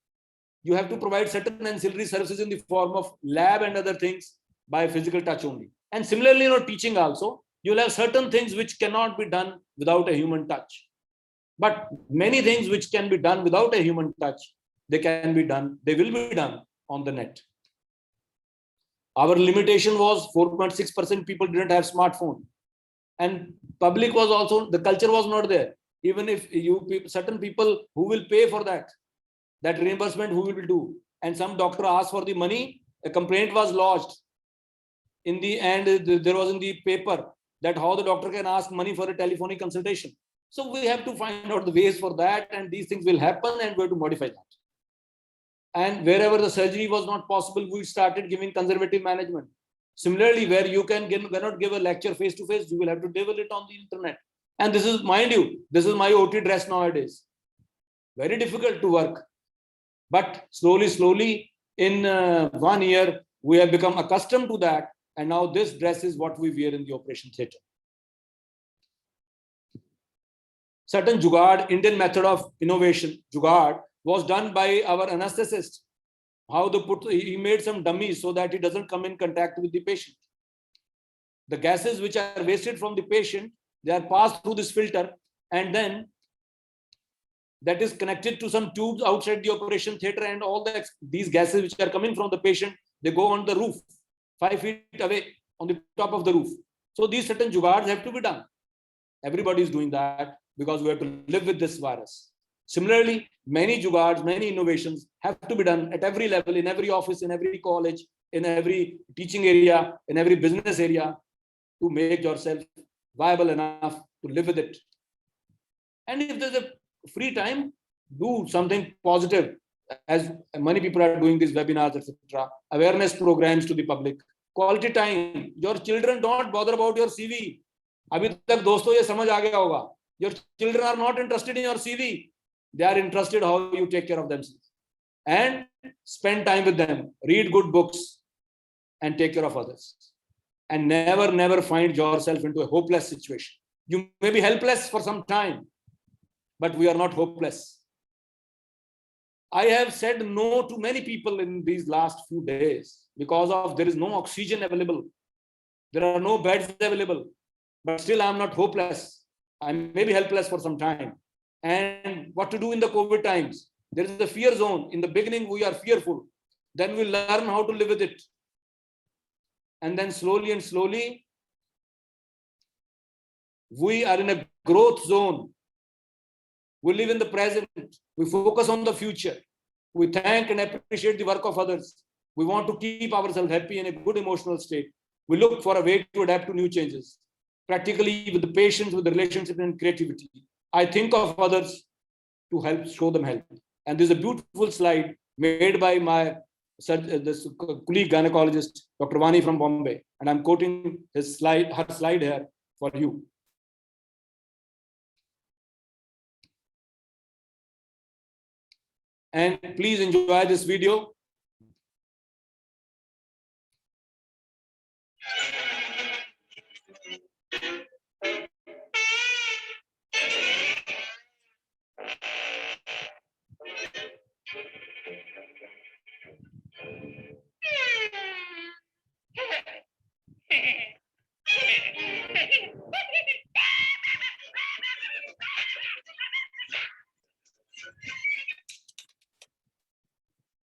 You have to provide certain ancillary services in the form of lab and other things by physical touch only. And similarly, teaching also, you'll have certain things which cannot be done without a human touch. But many things which can be done without a human touch, they can be done, they will be done on the net. Our limitation was 4.6% people didn't have smartphone. And public was also, the culture was not there. Even if certain people who will pay for that reimbursement, who will do? And some doctor asked for the money, a complaint was lodged. In the end, there was in the paper that how the doctor can ask money for a telephonic consultation. So we have to find out the ways for that, and these things will happen and we have to modify that. And wherever the surgery was not possible, we started giving conservative management. Similarly, where you cannot give a lecture face-to-face, you will have to deliver it on the internet. And this is, mind you, this is my OT dress nowadays. Very difficult to work. But slowly, in 1 year, we have become accustomed to that. And now this dress is what we wear in the operation theatre. Certain jugaad, Indian method of innovation, jugaad, was done by our anesthetist. He made some dummies so that it doesn't come in contact with the patient. The gases which are wasted from the patient, they are passed through this filter, and then that is connected to some tubes outside the operation theatre, and all these gases which are coming from the patient, they go on the roof, 5 feet away on the top of the roof. So these certain jugaads have to be done. Everybody is doing that because we have to live with this virus. Similarly, many jugaads, many innovations have to be done at every level, in every office, in every college, in every teaching area, in every business area, to make yourself viable enough to live with it. And if there's a free time, do something positive, as many people are doing these webinars, etc. Awareness programs to the public. Quality time. Your children don't bother about your CV. Abhi tak dosto ye samajh aa gaya hoga. Your children are not interested in your CV. They are interested how you take care of themselves. And spend time with them. Read good books and take care of others. And never find yourself into a hopeless situation. You may be helpless for some time, but we are not hopeless. I have said no to many people in these last few days because of there is no oxygen available. There are no beds available, but still I'm not hopeless. I may be helpless for some time. And what to do in the COVID times? There is the fear zone. In the beginning, we are fearful. Then we learn how to live with it. And then slowly, we are in a growth zone. We live in the present. We focus on the future. We thank and appreciate the work of others. We want to keep ourselves happy in a good emotional state. We look for a way to adapt to new changes, practically with the patience, with the relationship and creativity. I think of others to help, show them help. And there's a beautiful slide made by my colleague gynecologist, Dr. Bhiwani from Bombay. And I'm quoting her slide here for you. And please enjoy this video.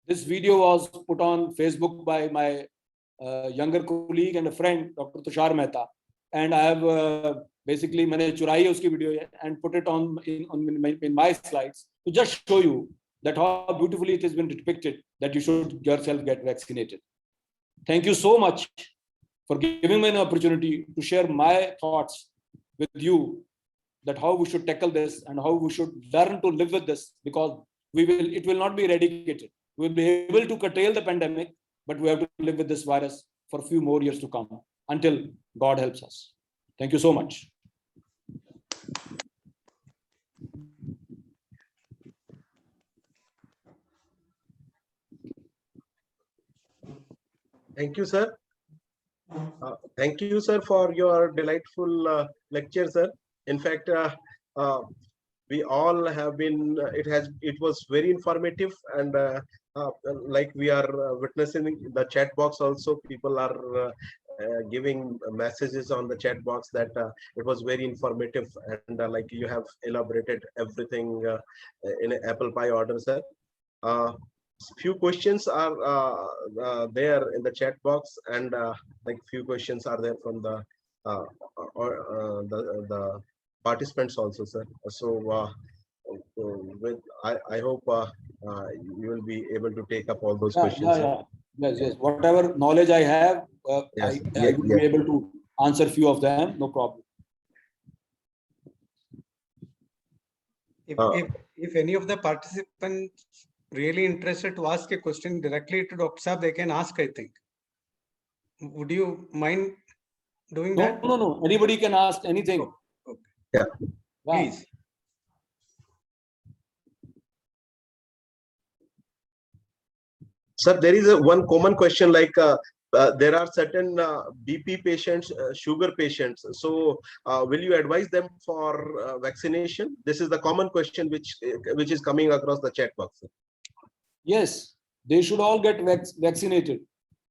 This video was put on Facebook by my younger colleague and a friend, Dr. Tushar Mehta. And I have basically मैंने चुराई है उसकी video and put it on in my slides to just show you that how beautifully it has been depicted that you should yourself get vaccinated. Thank you so much for giving me an opportunity to share my thoughts with you, that how we should tackle this and how we should learn to live with this, because it will not be eradicated. We will be able to curtail the pandemic, but we have to live with this virus for a few more years to come until God helps us. Thank you so much. Thank you, sir. Thank you, sir, for your delightful lecture, sir. In fact, we all have been. It was very informative, and like we are witnessing the chat box also, people are giving messages on the chat box that it was very informative, and like you have elaborated everything in an apple pie order, sir. Few questions are there in the chat box, and like few questions are there from the participants also, sir. So I hope you will be able to take up all those questions. Yes. Whatever knowledge I have, I will be able to answer few of them. No problem. If any of the participants really interested to ask a question directly to Dr. Saab, they can ask, I think. Would you mind doing that? No. Anybody can ask anything. Okay. Yeah. Please. Sir, there is one common question, like there are certain BP patients, sugar patients. So will you advise them for vaccination? This is the common question which is coming across the chat box. Yes, they should all get vaccinated.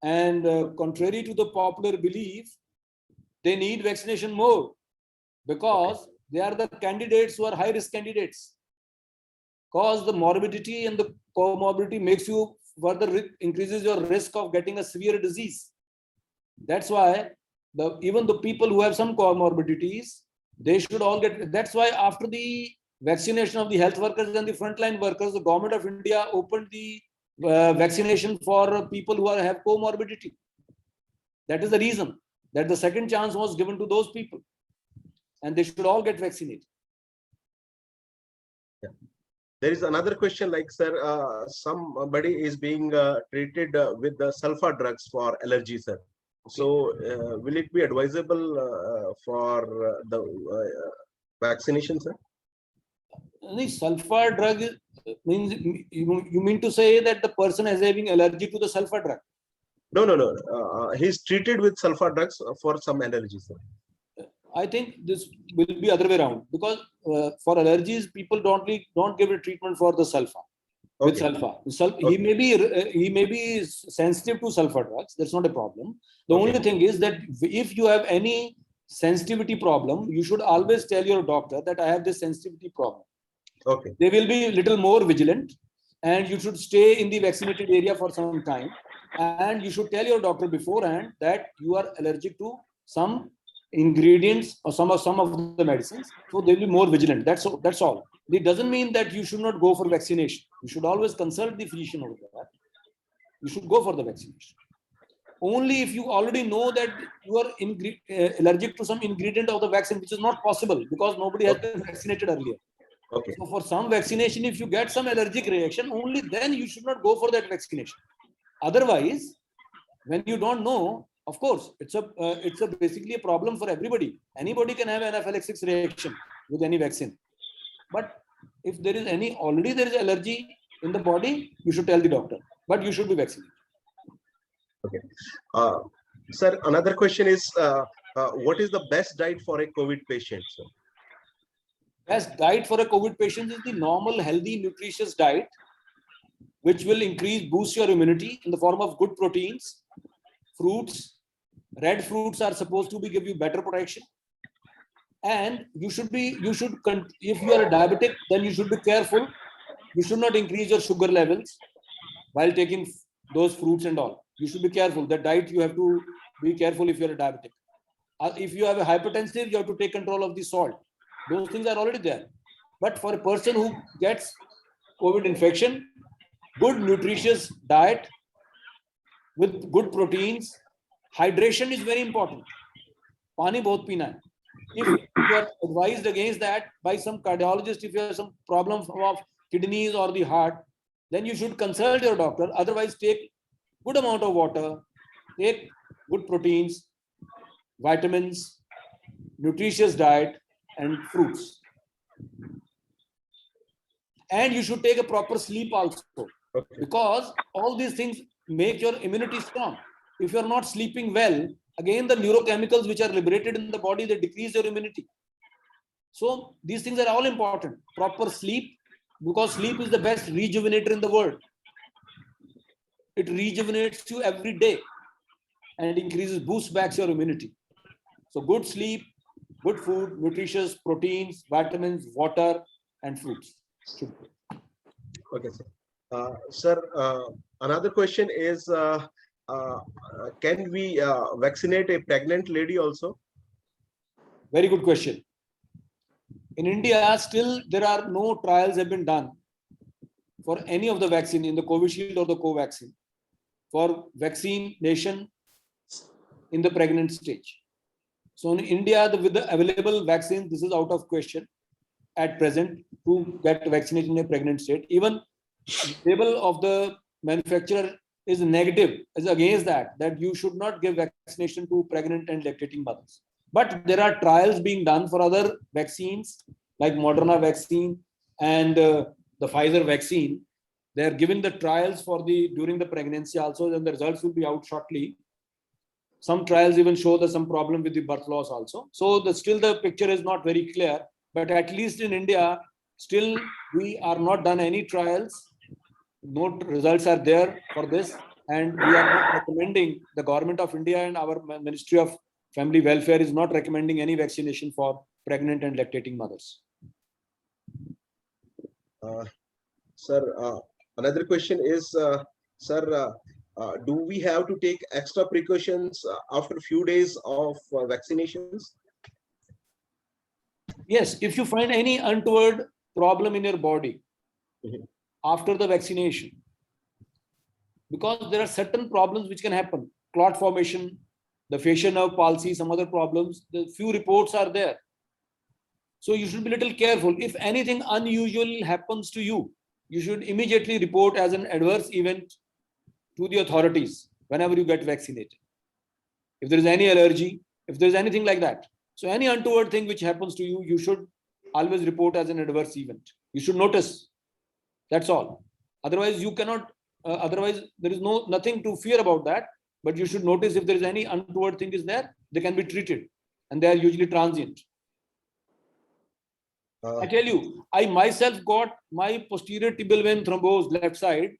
And contrary to the popular belief, they need vaccination more, because they are the candidates who are high-risk candidates. Because the morbidity and the comorbidity makes you further increases your risk of getting a severe disease. That's why even the people who have some comorbidities, they should all get. That's why after the vaccination of the health workers and the frontline workers, the government of India opened the vaccination for people who have comorbidity. That is the reason that the second chance was given to those people, and they should all get vaccinated. Yeah. There is another question, like, sir, somebody is being treated with the sulfa drugs for allergy, sir. Okay. So will it be advisable for the vaccination, sir? The sulfur drug means you mean to say that the person is having allergy to the sulfur drug? No. He's treated with sulfur drugs for some allergies, sir. I think this will be other way around, because for allergies, people don't give a treatment for the sulfur. Okay. With sulfur, okay. He may be sensitive to sulfur drugs. That's not a problem. The only thing is that if you have any sensitivity problem, you should always tell your doctor that I have this sensitivity problem. Okay. They will be a little more vigilant, and you should stay in the vaccinated area for some time. And you should tell your doctor beforehand that you are allergic to some ingredients or some of the medicines. So they'll be more vigilant. That's all. It doesn't mean that you should not go for vaccination. You should always consult the physician over that. You should go for the vaccination. Only if you already know that you are allergic to some ingredient of the vaccine, which is not possible because nobody has been vaccinated earlier. Okay. So for some vaccination, if you get some allergic reaction, only then you should not go for that vaccination. Otherwise, when you don't know, of course, it's basically a problem for everybody. Anybody can have anaphylaxis reaction with any vaccine. But if there is already there is allergy in the body, you should tell the doctor. But you should be vaccinated. Okay. Sir, another question is, what is the best diet for a COVID patient, sir? Best diet for a COVID patient is the normal, healthy, nutritious diet, which will boost your immunity in the form of good proteins, fruits. Red fruits are supposed to give you better protection. And if you are a diabetic, then you should be careful. You should not increase your sugar levels while taking those fruits and all. You should be careful. The diet, you have to be careful if you're a diabetic. If you have a hypertensive, you have to take control of the salt. Those things are already there. But for a person who gets COVID infection, good nutritious diet with good proteins, hydration is very important. Pani bahut pina hai. If you are advised against that by some cardiologist, if you have some problem of kidneys or the heart, then you should consult your doctor. Otherwise, take good amount of water, take good proteins, vitamins, nutritious diet, and fruits. And you should take a proper sleep also, because all these things make your immunity strong. If you're not sleeping well, again, the neurochemicals which are liberated in the body, they decrease your immunity. So these things are all important. Proper sleep, because sleep is the best rejuvenator in the world. It rejuvenates you every day and boosts back your immunity. So good sleep, good food, nutritious proteins, vitamins, water, and fruits. Okay, sir. Sir, another question is, can we vaccinate a pregnant lady also? Very good question. In India, still there are no trials have been done for any of the vaccine in the Covishield or the Covaxin for vaccination in the pregnant stage. So in India, with the available vaccines, this is out of question at present to get vaccination in a pregnant state. Even the label of the manufacturer is negative, is against that you should not give vaccination to pregnant and lactating mothers. But there are trials being done for other vaccines like Moderna vaccine and the Pfizer vaccine. They are giving the trials for during the pregnancy also, and the results will be out shortly. Some trials even show some problem with the birth loss also. So still the picture is not very clear, but at least in India, still we are not done any trials. No results are there for this, and we are not recommending, the government of India and our Ministry of Family Welfare is not recommending any vaccination for pregnant and lactating mothers. Sir, another question is, sir, do we have to take extra precautions after a few days of vaccinations? Yes, if you find any untoward problem in your body after the vaccination, because there are certain problems which can happen, clot formation, the facial nerve palsy, some other problems, the few reports are there. So you should be a little careful. If anything unusual happens to you, you should immediately report as an adverse event to the authorities whenever you get vaccinated. If there is any allergy, if there is anything like that. So any untoward thing which happens to you, you should always report as an adverse event. You should notice. That's all. Otherwise, you cannot, otherwise there is nothing to fear about that. But you should notice if there is any untoward thing is there, they can be treated. And they are usually transient. I tell you, I myself got my posterior tibial vein thrombosed left side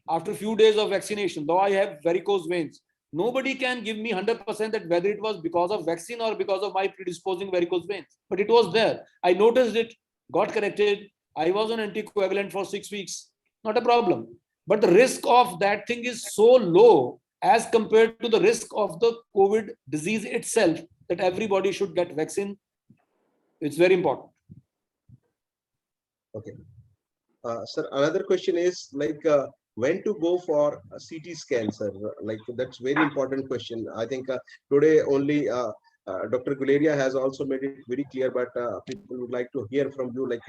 after a few days of vaccination, though I have varicose veins. Nobody can give me 100% that whether it was because of vaccine or because of my predisposing varicose veins. But it was there. I noticed it, got corrected. I was on anticoagulant for 6 weeks. Not a problem. But the risk of that thing is so low as compared to the risk of the COVID disease itself, that everybody should get vaccine. It's very important. Okay. Sir, another question is like when to go for a CT scan, sir? Like that's very important question. I think today only Dr. Guleria has also made it very clear, but people would like to hear from you, like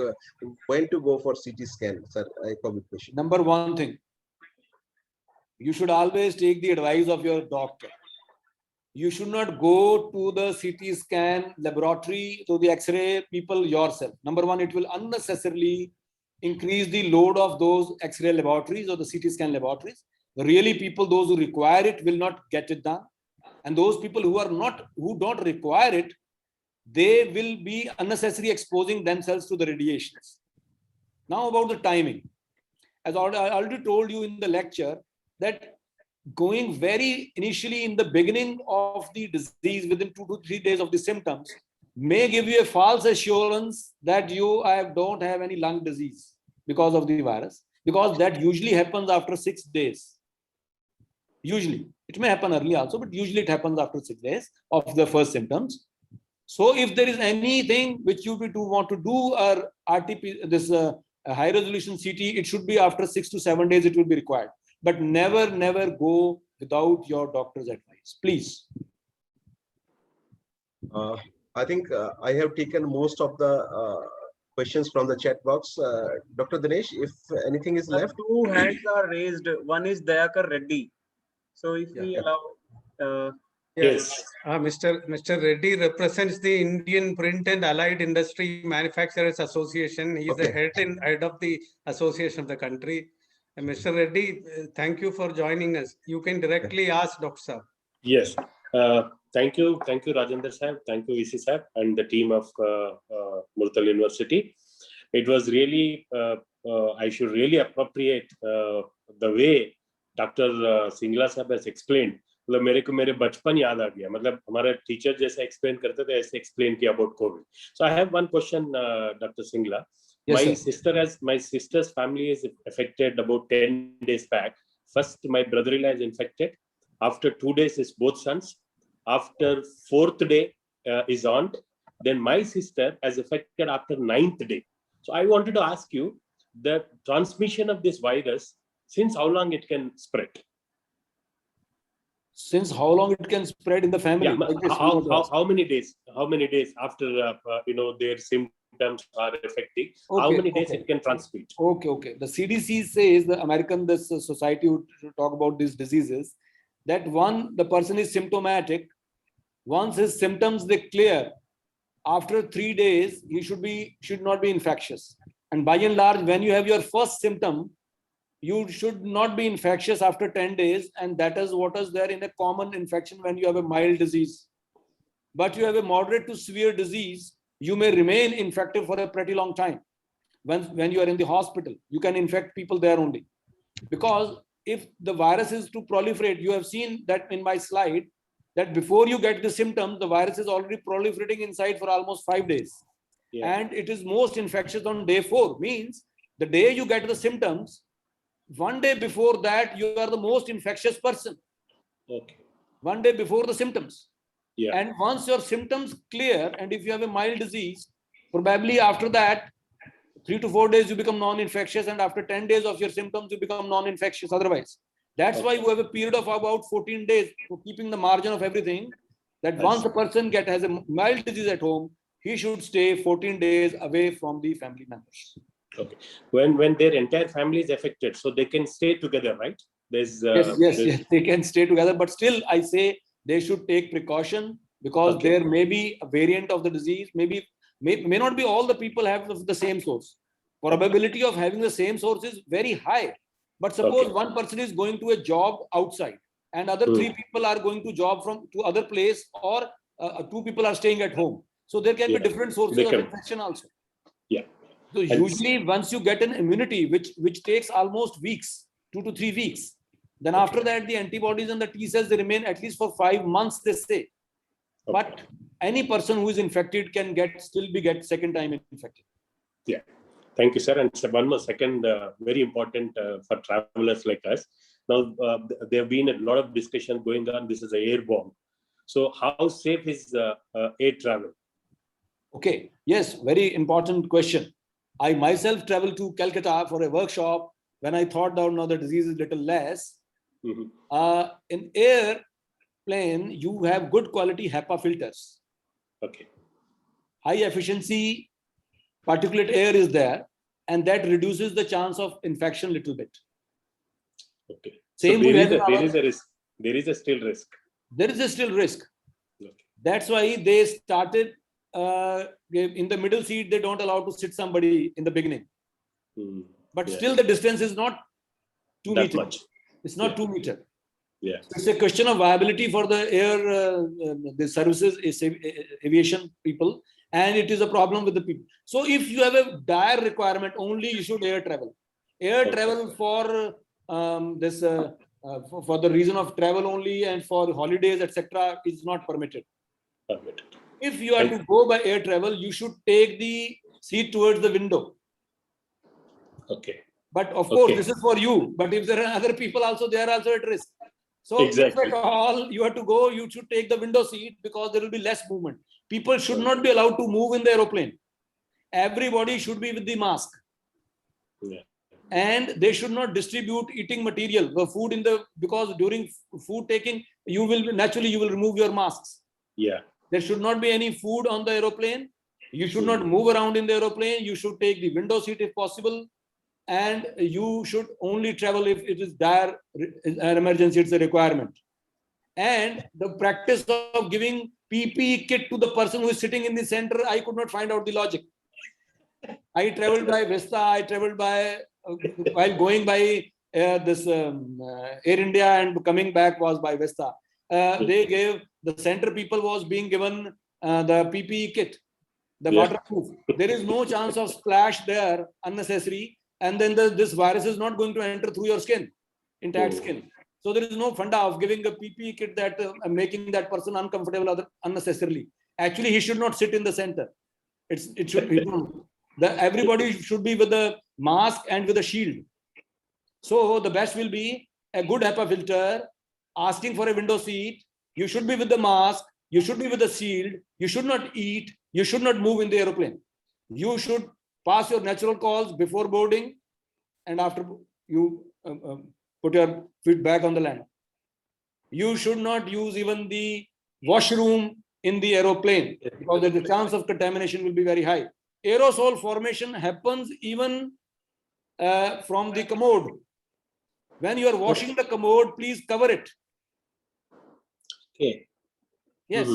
when to go for CT scan, sir. COVID question. Number one thing, you should always take the advice of your doctor. You should not go to the CT scan laboratory, to the X-ray people yourself. Number one, it will unnecessarily increase the load of those X-ray laboratories or the CT scan laboratories. Really, people, those who require it, will not get it done. And those people who don't require it, they will be unnecessarily exposing themselves to the radiations. Now about the timing. As I already told you in the lecture, that going very initially in the beginning of the disease, within 2 to 3 days of the symptoms, may give you a false assurance that you don't have any lung disease because of the virus, because that usually happens after 6 days. Usually, it may happen early also, but usually it happens after 6 days of the first symptoms. So if there is anything which you want to do RTP, this high resolution CT, it should be after 6 to 7 days it will be required. But never go without your doctor's advice, please. I think I have taken most of the questions from the chat box. Dr. Dinesh, if anything is left. 2 hands are raised. One is Dayakar Reddy. So if we allow. Yes. Mr. Reddy represents the Indian Print and Allied Industry Manufacturers Association. He is the head of the association of the country. And Mr. Reddy, thank you for joining us. You can directly ask Dr. Saab. Yes. Thank you, Rajendra Sahib. Thank you, VC Sahib, and the team of Murtal University. It was really, I should really appropriate the way Dr. Singla Sahib has explained. मतलब मेरे को मेरे बचपन याद आ गया, मतलब हमारे teacher जैसे एक्सप्लेन करते थे ऐसे एक्सप्लेन किया about COVID. So I have one question, Dr. Singla. Yes, my sister's family is affected about 10 days back. First, my brother-in-law is infected. After 2 days, is both sons. After 4th day is aunt. Then my sister has affected after 9th day. So I wanted to ask you, the transmission of this virus, since how long it can spread? Since how long it can spread in the family? Yeah, like how many days? How many days after their symptoms are affecting? How many days it can transmit? Okay. The CDC says, the American society who talk about these diseases, that the person is symptomatic. Once his symptoms they clear, after 3 days he should not be infectious. And by and large, when you have your first symptom, you should not be infectious after 10 days. And that is what is there in a common infection when you have a mild disease. But you have a moderate to severe disease, you may remain infected for a pretty long time. When you are in the hospital, you can infect people there only. Because if the virus is to proliferate, you have seen that in my slide, that before you get the symptoms, the virus is already proliferating inside for almost 5 days. Yeah. And it is most infectious on day 4. Means the day you get the symptoms, 1 day before that, you are the most infectious person. Okay. 1 day before the symptoms. Yeah. And once your symptoms clear, and if you have a mild disease, probably after that, 3 to 4 days, you become non-infectious. And after 10 days of your symptoms, you become non-infectious otherwise. That's why you have a period of about 14 days for keeping the margin of everything, that once a person has a mild disease at home, he should stay 14 days away from the family members. Okay. When their entire family is affected, so they can stay together, right? Yes, they can stay together. But still, I say they should take precaution, because there may be a variant of the disease. May not be all the people have the same source. Probability of having the same source is very high. But suppose one person is going to a job outside, and other 3 people are going to job to other place, or 2 people are staying at home. So there can be different sources of infection also. Yeah. So usually once you get an immunity, which takes almost weeks, 2 to 3 weeks, then after that the antibodies and the T cells, they remain at least for 5 months, they say. But any person who is infected can still get second time infected. Yeah. Thank you, sir. And one more second, very important for travelers like us. Now, there have been a lot of discussion going on. This is an airborne. So how safe is air travel? Okay, yes, very important question. I myself traveled to Calcutta for a workshop when I thought that now the disease is little less. In airplane, you have good quality HEPA filters. Okay. High efficiency particulate air is there, and that reduces the chance of infection a little bit. Okay. Same so there way is a risk. There is a still risk. There is a still risk. Okay. That's why they started in the middle seat. They don't allow to sit somebody in the beginning. But still the distance is not 2 meters. Much. It's not 2 meters. Yeah. It's a question of viability for the air, the services, aviation people, and it is a problem with the people. So if you have a dire requirement, only you should air travel. Air travel for for the reason of travel only and for holidays, etc., is not permitted. If you are to go by air travel, you should take the seat towards the window. Okay. But of course, this is for you. But if there are other people also, they are also at risk. So exactly. if at all you have to go, you should take the window seat because there will be less movement. People should not be allowed to move in the aeroplane. Everybody should be with the mask. Yeah. And they should not distribute eating material, the food in the, because during food taking, you will naturally remove your masks. Yeah. There should not be any food on the aeroplane. You should not move around in the aeroplane. You should take the window seat if possible. And you should only travel if it is dire an emergency, it's a requirement. And the practice of giving PPE kit to the person who is sitting in the center, I could not find out the logic. I traveled by Vesta, I traveled by, while going by this Air India and coming back was by Vesta. They gave, the center people was being given the PPE kit, the waterproof. There is no chance of splash there, unnecessary. And then this virus is not going to enter through your skin, intact skin. So there is no funda of giving a PPE kit that making that person uncomfortable unnecessarily. Actually, he should not sit in the center. It should be everybody should be with the mask and with a shield. So the best will be a good HEPA filter, asking for a window seat. You should be with the mask. You should be with the shield. You should not eat. You should not move in the aeroplane. You should pass your natural calls before boarding and after you put your feet back on the land. You should not use even the washroom in the aeroplane because the chance of contamination will be very high. Aerosol formation happens even from the commode. When you are washing the commode, please cover it. Okay. Yes.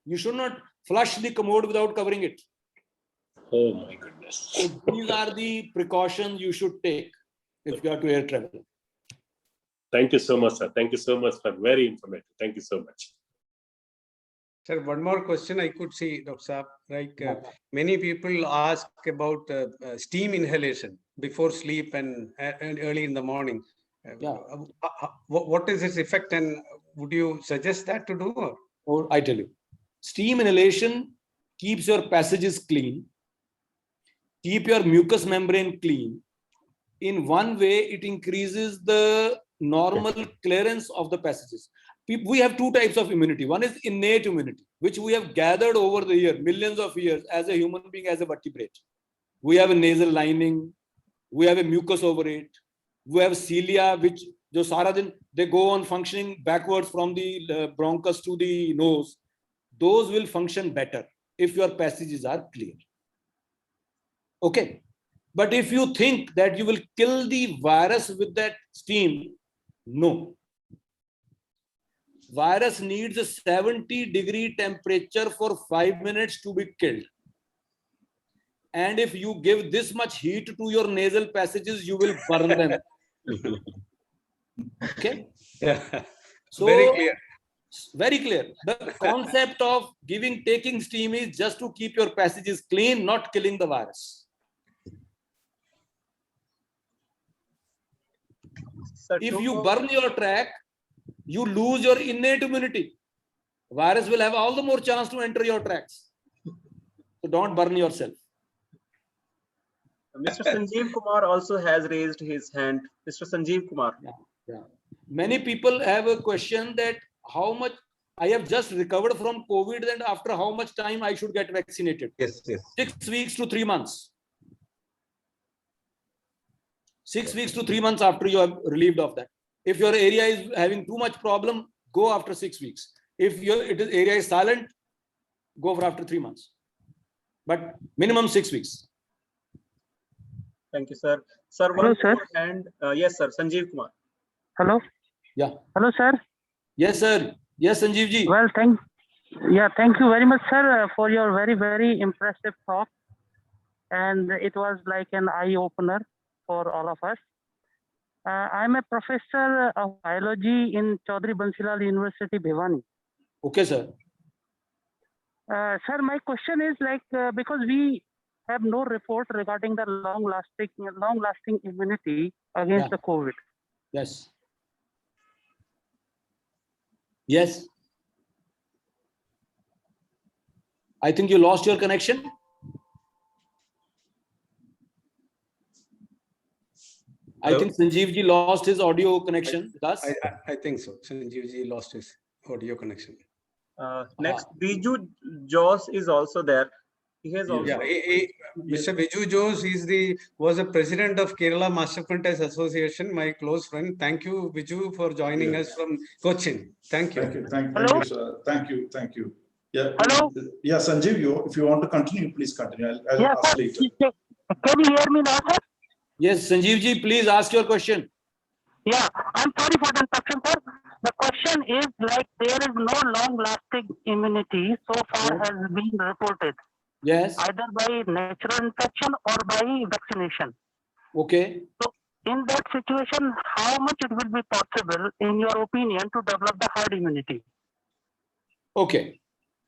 You should not flush the commode without covering it. Oh my goodness. So these are the precautions you should take if you are to air travel. Thank you so much, sir. Thank you so much for very informative. Thank you so much. Sir, one more question I could see, Dr. Saab. Like many people ask about steam inhalation before sleep and early in the morning. What is its effect, and would you suggest that to do? Or I tell you, steam inhalation keeps your passages clean, keep your mucous membrane clean. In one way, it increases the normal clearance of the passages. We have two types of immunity. One is innate immunity, which we have gathered over the year, millions of years, as a human being, as a vertebrate. We have a nasal lining, we have a mucus over it, we have cilia, which they go on functioning backwards from the bronchus to the nose. Those will function better if your passages are clear. Okay. But if you think that you will kill the virus with that steam, no. Virus needs a 70-degree temperature for 5 minutes to be killed. And if you give this much heat to your nasal passages, you will burn them. Okay? Yeah. So, very clear. Very clear. The concept of taking steam is just to keep your passages clean, not killing the virus. If you burn your track, you lose your innate immunity. Virus will have all the more chance to enter your tracks. So don't burn yourself. Mr. Sanjeev Kumar also has raised his hand. Mr. Sanjeev Kumar. Yeah. Yeah. Many people have a question that how much I have just recovered from COVID and after how much time I should get vaccinated. Yes, yes. 6 weeks to 3 months. 6 weeks to 3 months after you are relieved of that. If your area is having too much problem, go after 6 weeks. If your area is silent, go for after 3 months. But minimum 6 weeks. Thank you, sir. Sir, Hello, one sir. more hand. Yes, sir. Sanjeev Kumar. Hello. Yeah. Hello, sir. Yes, sir. Yes, Sanjeev ji. Well, thank you very much, sir, for your very impressive talk. And it was like an eye opener for all of us. I'm a professor of biology in Chaudhry Bansilal University, Bhiwani. Okay, sir. Sir, my question is like because we have no report regarding the long-lasting immunity against the COVID. Yes. Yes. I think you lost your connection. I think Sanjeev ji lost his audio connection with us. I think so. Sanjeev ji lost his audio connection. Next, Biju Jos is also there. He has also. Yeah, Mr. Biju Jose was the president of Kerala Master Apprentice Association, my close friend. Thank you, Biju, for joining us from Cochin. Thank you. Thank you, sir. Thank you. Yeah. Hello? Yeah, Sanjeev, if you want to continue, please continue. I'll Yes, ask sir. later. Can you hear me now, sir? Yes, Sanjeev ji, please ask your question. Yeah, I'm sorry for the interruption, sir. The question is like there is no long-lasting immunity so far has been reported, Yes. either by natural infection or by vaccination. Okay. So in that situation, how much it will be possible, in your opinion, to develop the herd immunity? Okay.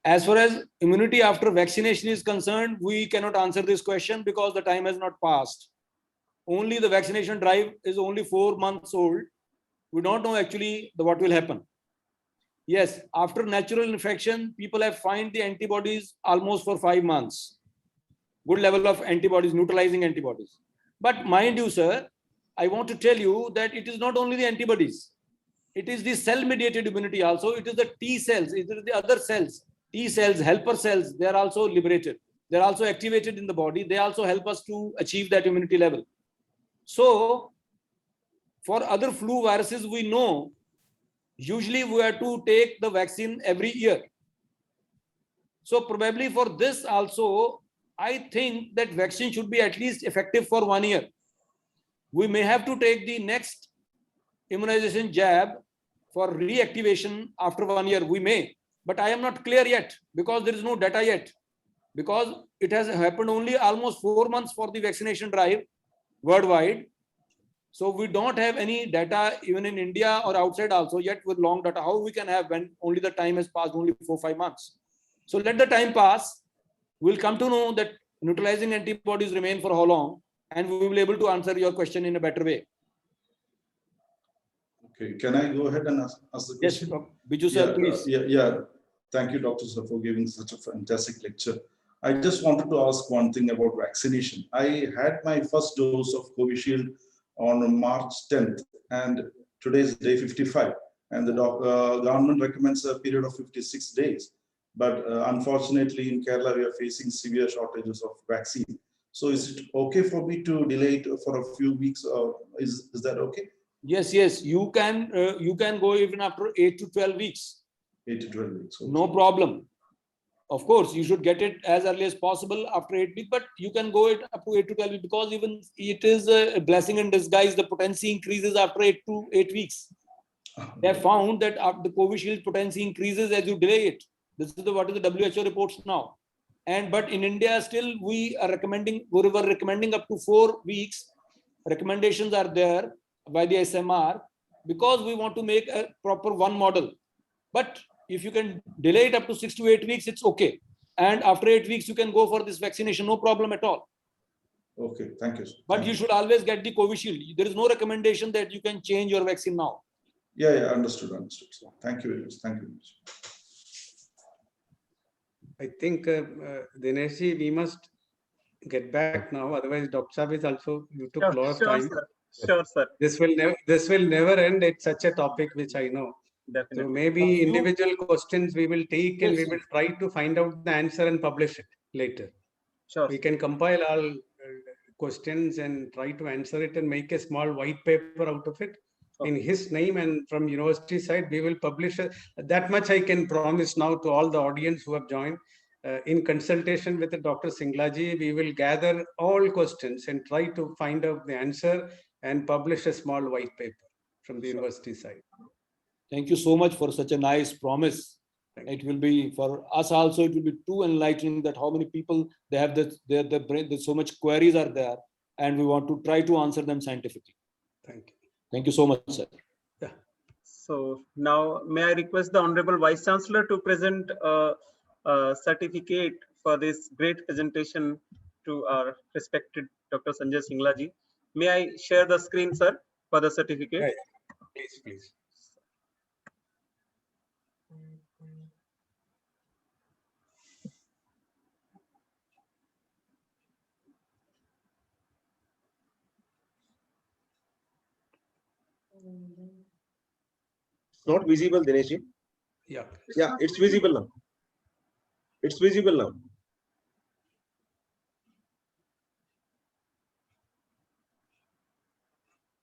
As far as immunity after vaccination is concerned, we cannot answer this question because the time has not passed. Only the vaccination drive is only 4 months old. We don't know actually what will happen. Yes, after natural infection, people have found the antibodies almost for 5 months. Good level of antibodies, neutralizing antibodies. But mind you, sir, I want to tell you that it is not only the antibodies. It is the cell-mediated immunity also. It is the T cells. It is the other cells. T cells, helper cells, they are also liberated. They are also activated in the body. They also help us to achieve that immunity level. So, for other flu viruses, we know usually we have to take the vaccine every year. So probably for this also, I think that vaccine should be at least effective for 1 year. We may have to take the next immunization jab for reactivation after 1 year. We may, but I am not clear yet because there is no data yet. Because it has happened only almost 4 months for the vaccination drive worldwide. So we don't have any data even in India or outside also yet with long data. How we can have when only the time has passed only 4-5 months. So let the time pass. We'll come to know that neutralizing antibodies remain for how long, and we will be able to answer your question in a better way. Okay, can I go ahead and ask the question? Yes, Biju sir, please. Yeah. Thank you, Dr. Sir, for giving such a fantastic lecture. I just wanted to ask one thing about vaccination. I had my first dose of Covishield on March 10th, and today is day 55, and the government recommends a period of 56 days. But unfortunately, in Kerala, we are facing severe shortages of vaccine. So is it okay for me to delay it for a few weeks? Is that okay? Yes, you can go even after 8 to 12 weeks. 8 to 12 weeks. Okay. No problem. Of course, you should get it as early as possible after 8 weeks, but you can go it up to 8 to 12 weeks because even it is a blessing in disguise. The potency increases after 8 to 8 weeks. They have found that after the Covishield potency increases as you delay it. This is what is the WHO reports now. But in India, still we were recommending up to 4 weeks. Recommendations are there by the SMR because we want to make a proper one model. But if you can delay it up to 6 to 8 weeks, it's okay. And after 8 weeks, you can go for this vaccination, no problem at all. Okay, thank you. But you should always get the Covishield. There is no recommendation that you can change your vaccine now. Yeah, understood. Thank you very much. Thank you very much. I think, Dinesh ji, we must get back now. Otherwise, Dr. Saab is also, you took a lot of time. Sir. Sure, sir. This will never end. It's such a topic which I know. Definitely. So maybe individual questions we will take and we will try to find out the answer and publish it later. Sure. We can compile all questions and try to answer it and make a small white paper out of it in his name, and from university side we will publish it. That much I can promise now to all the audience who have joined. In consultation with Dr. Singla ji, we will gather all questions and try to find out the answer and publish a small white paper from the university side. Thank you so much for such a nice promise. It will be for us also, it will be too enlightening that how many people they have the brain, there's so much queries are there, and we want to try to answer them scientifically. Thank you. Thank you so much, sir. Yeah. So now may I request the Honorable Vice Chancellor to present a certificate for this great presentation to our respected Dr. Sanjay Singla ji. May I share the screen, sir, for the certificate? Right. Please. It's not visible, Dinesh ji. Yeah. Yeah, it's visible now. It's visible now.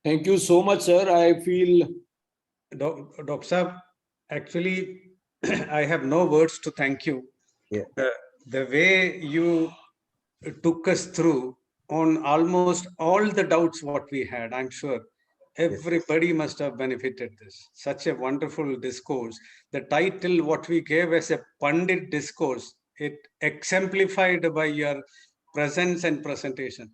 Thank you so much, sir. I feel Dr. Saab, actually, I have no words to thank you. Yeah. The way you took us through on almost all the doubts what we had, I'm sure everybody must have benefited this. Such a wonderful discourse. The title what we gave as a PUNDIT discourse, it exemplified by your presence and presentation.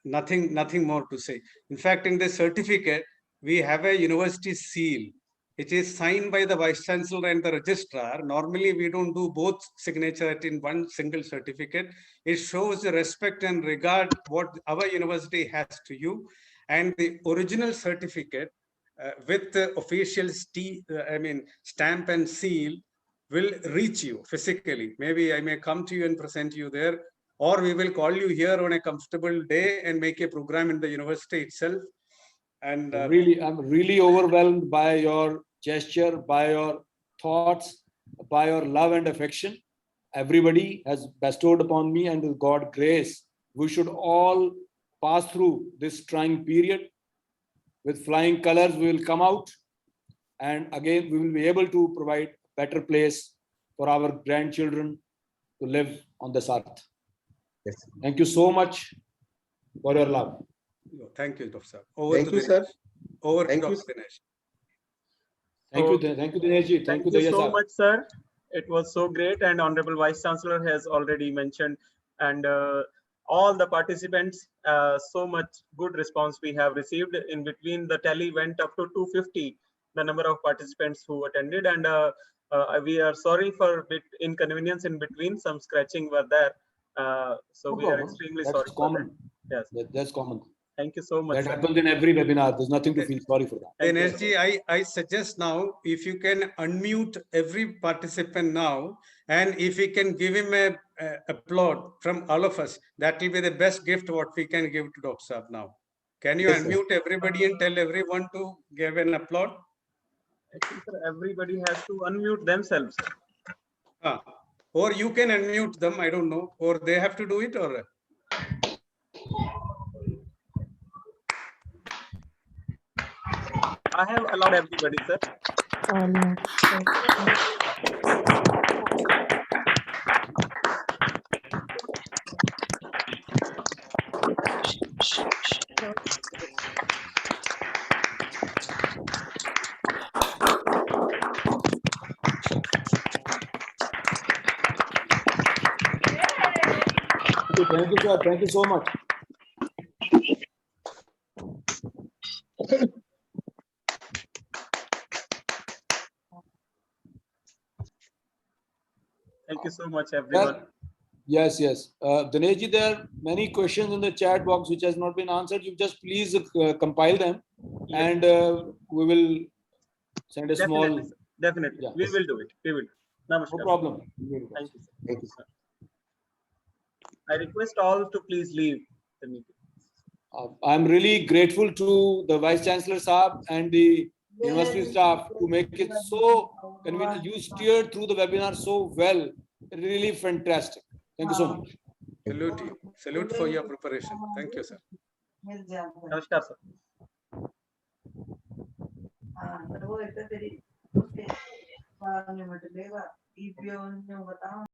Nothing more to say. In fact, in the certificate, we have a university seal. It is signed by the Vice Chancellor and the Registrar. Normally, we don't do both signature in one single certificate. It shows the respect and regard what our university has to you. And the original certificate with the official stamp and seal will reach you physically. Maybe I may come to you and present you there, or we will call you here on a comfortable day and make a program in the university itself. And really, I'm really overwhelmed by your gesture, by your thoughts, by your love and affection. Everybody has bestowed upon me, and with God's grace, we should all pass through this trying period. With flying colors, we will come out, and again, we will be able to provide a better place for our grandchildren to live on this earth. Yes. Thank you so much for your love. Thank you, Dr. Sir. Thank you, sir. Over Thank to you. Dr. Dinesh. Thank you, Dinesh ji. Thank you Daya so sir. much, sir. It was so great, and Honorable Vice Chancellor has already mentioned, and all the participants, so much good response we have received. In between, the tally went up to 250, the number of participants who attended, and we are sorry for a bit inconvenience in between. Some scratching were there, so No we are problem. extremely That's sorry common. for that. Yes, That's common. thank you so much. That sir. happens in every webinar. There's nothing to feel sorry for that. Thank you, Dinesh sir. ji, I suggest now, if you can unmute every participant now, and if we can give him a applaud from all of us, that will be the best gift what we can give to Dr. Saab now. Can you Yes, sir. unmute everybody and tell everyone to give an applaud? I think, sir, everybody has to unmute themselves. Or you can unmute them, I don't know, or they have to do it, or I have allowed everybody, sir. Thank you, sir. Thank you so much. Thank you so much, everyone. Yes. Dinesh ji, there are many questions in the chat box which has not been answered. You just please compile them, and we will send a small. Definitely, sir. Definitely. Yeah. We will do it. We will. Namaskar. No problem. Thank you, sir. Thank you, sir. I request all to please leave the meeting. I'm really grateful to the Vice Chancellor Saab and the university staff to make it so convenient. You steered through the webinar so well. Really fantastic. Thank you so much. Salute you. Salute for your preparation. Thank you, sir. Namaskar, sir.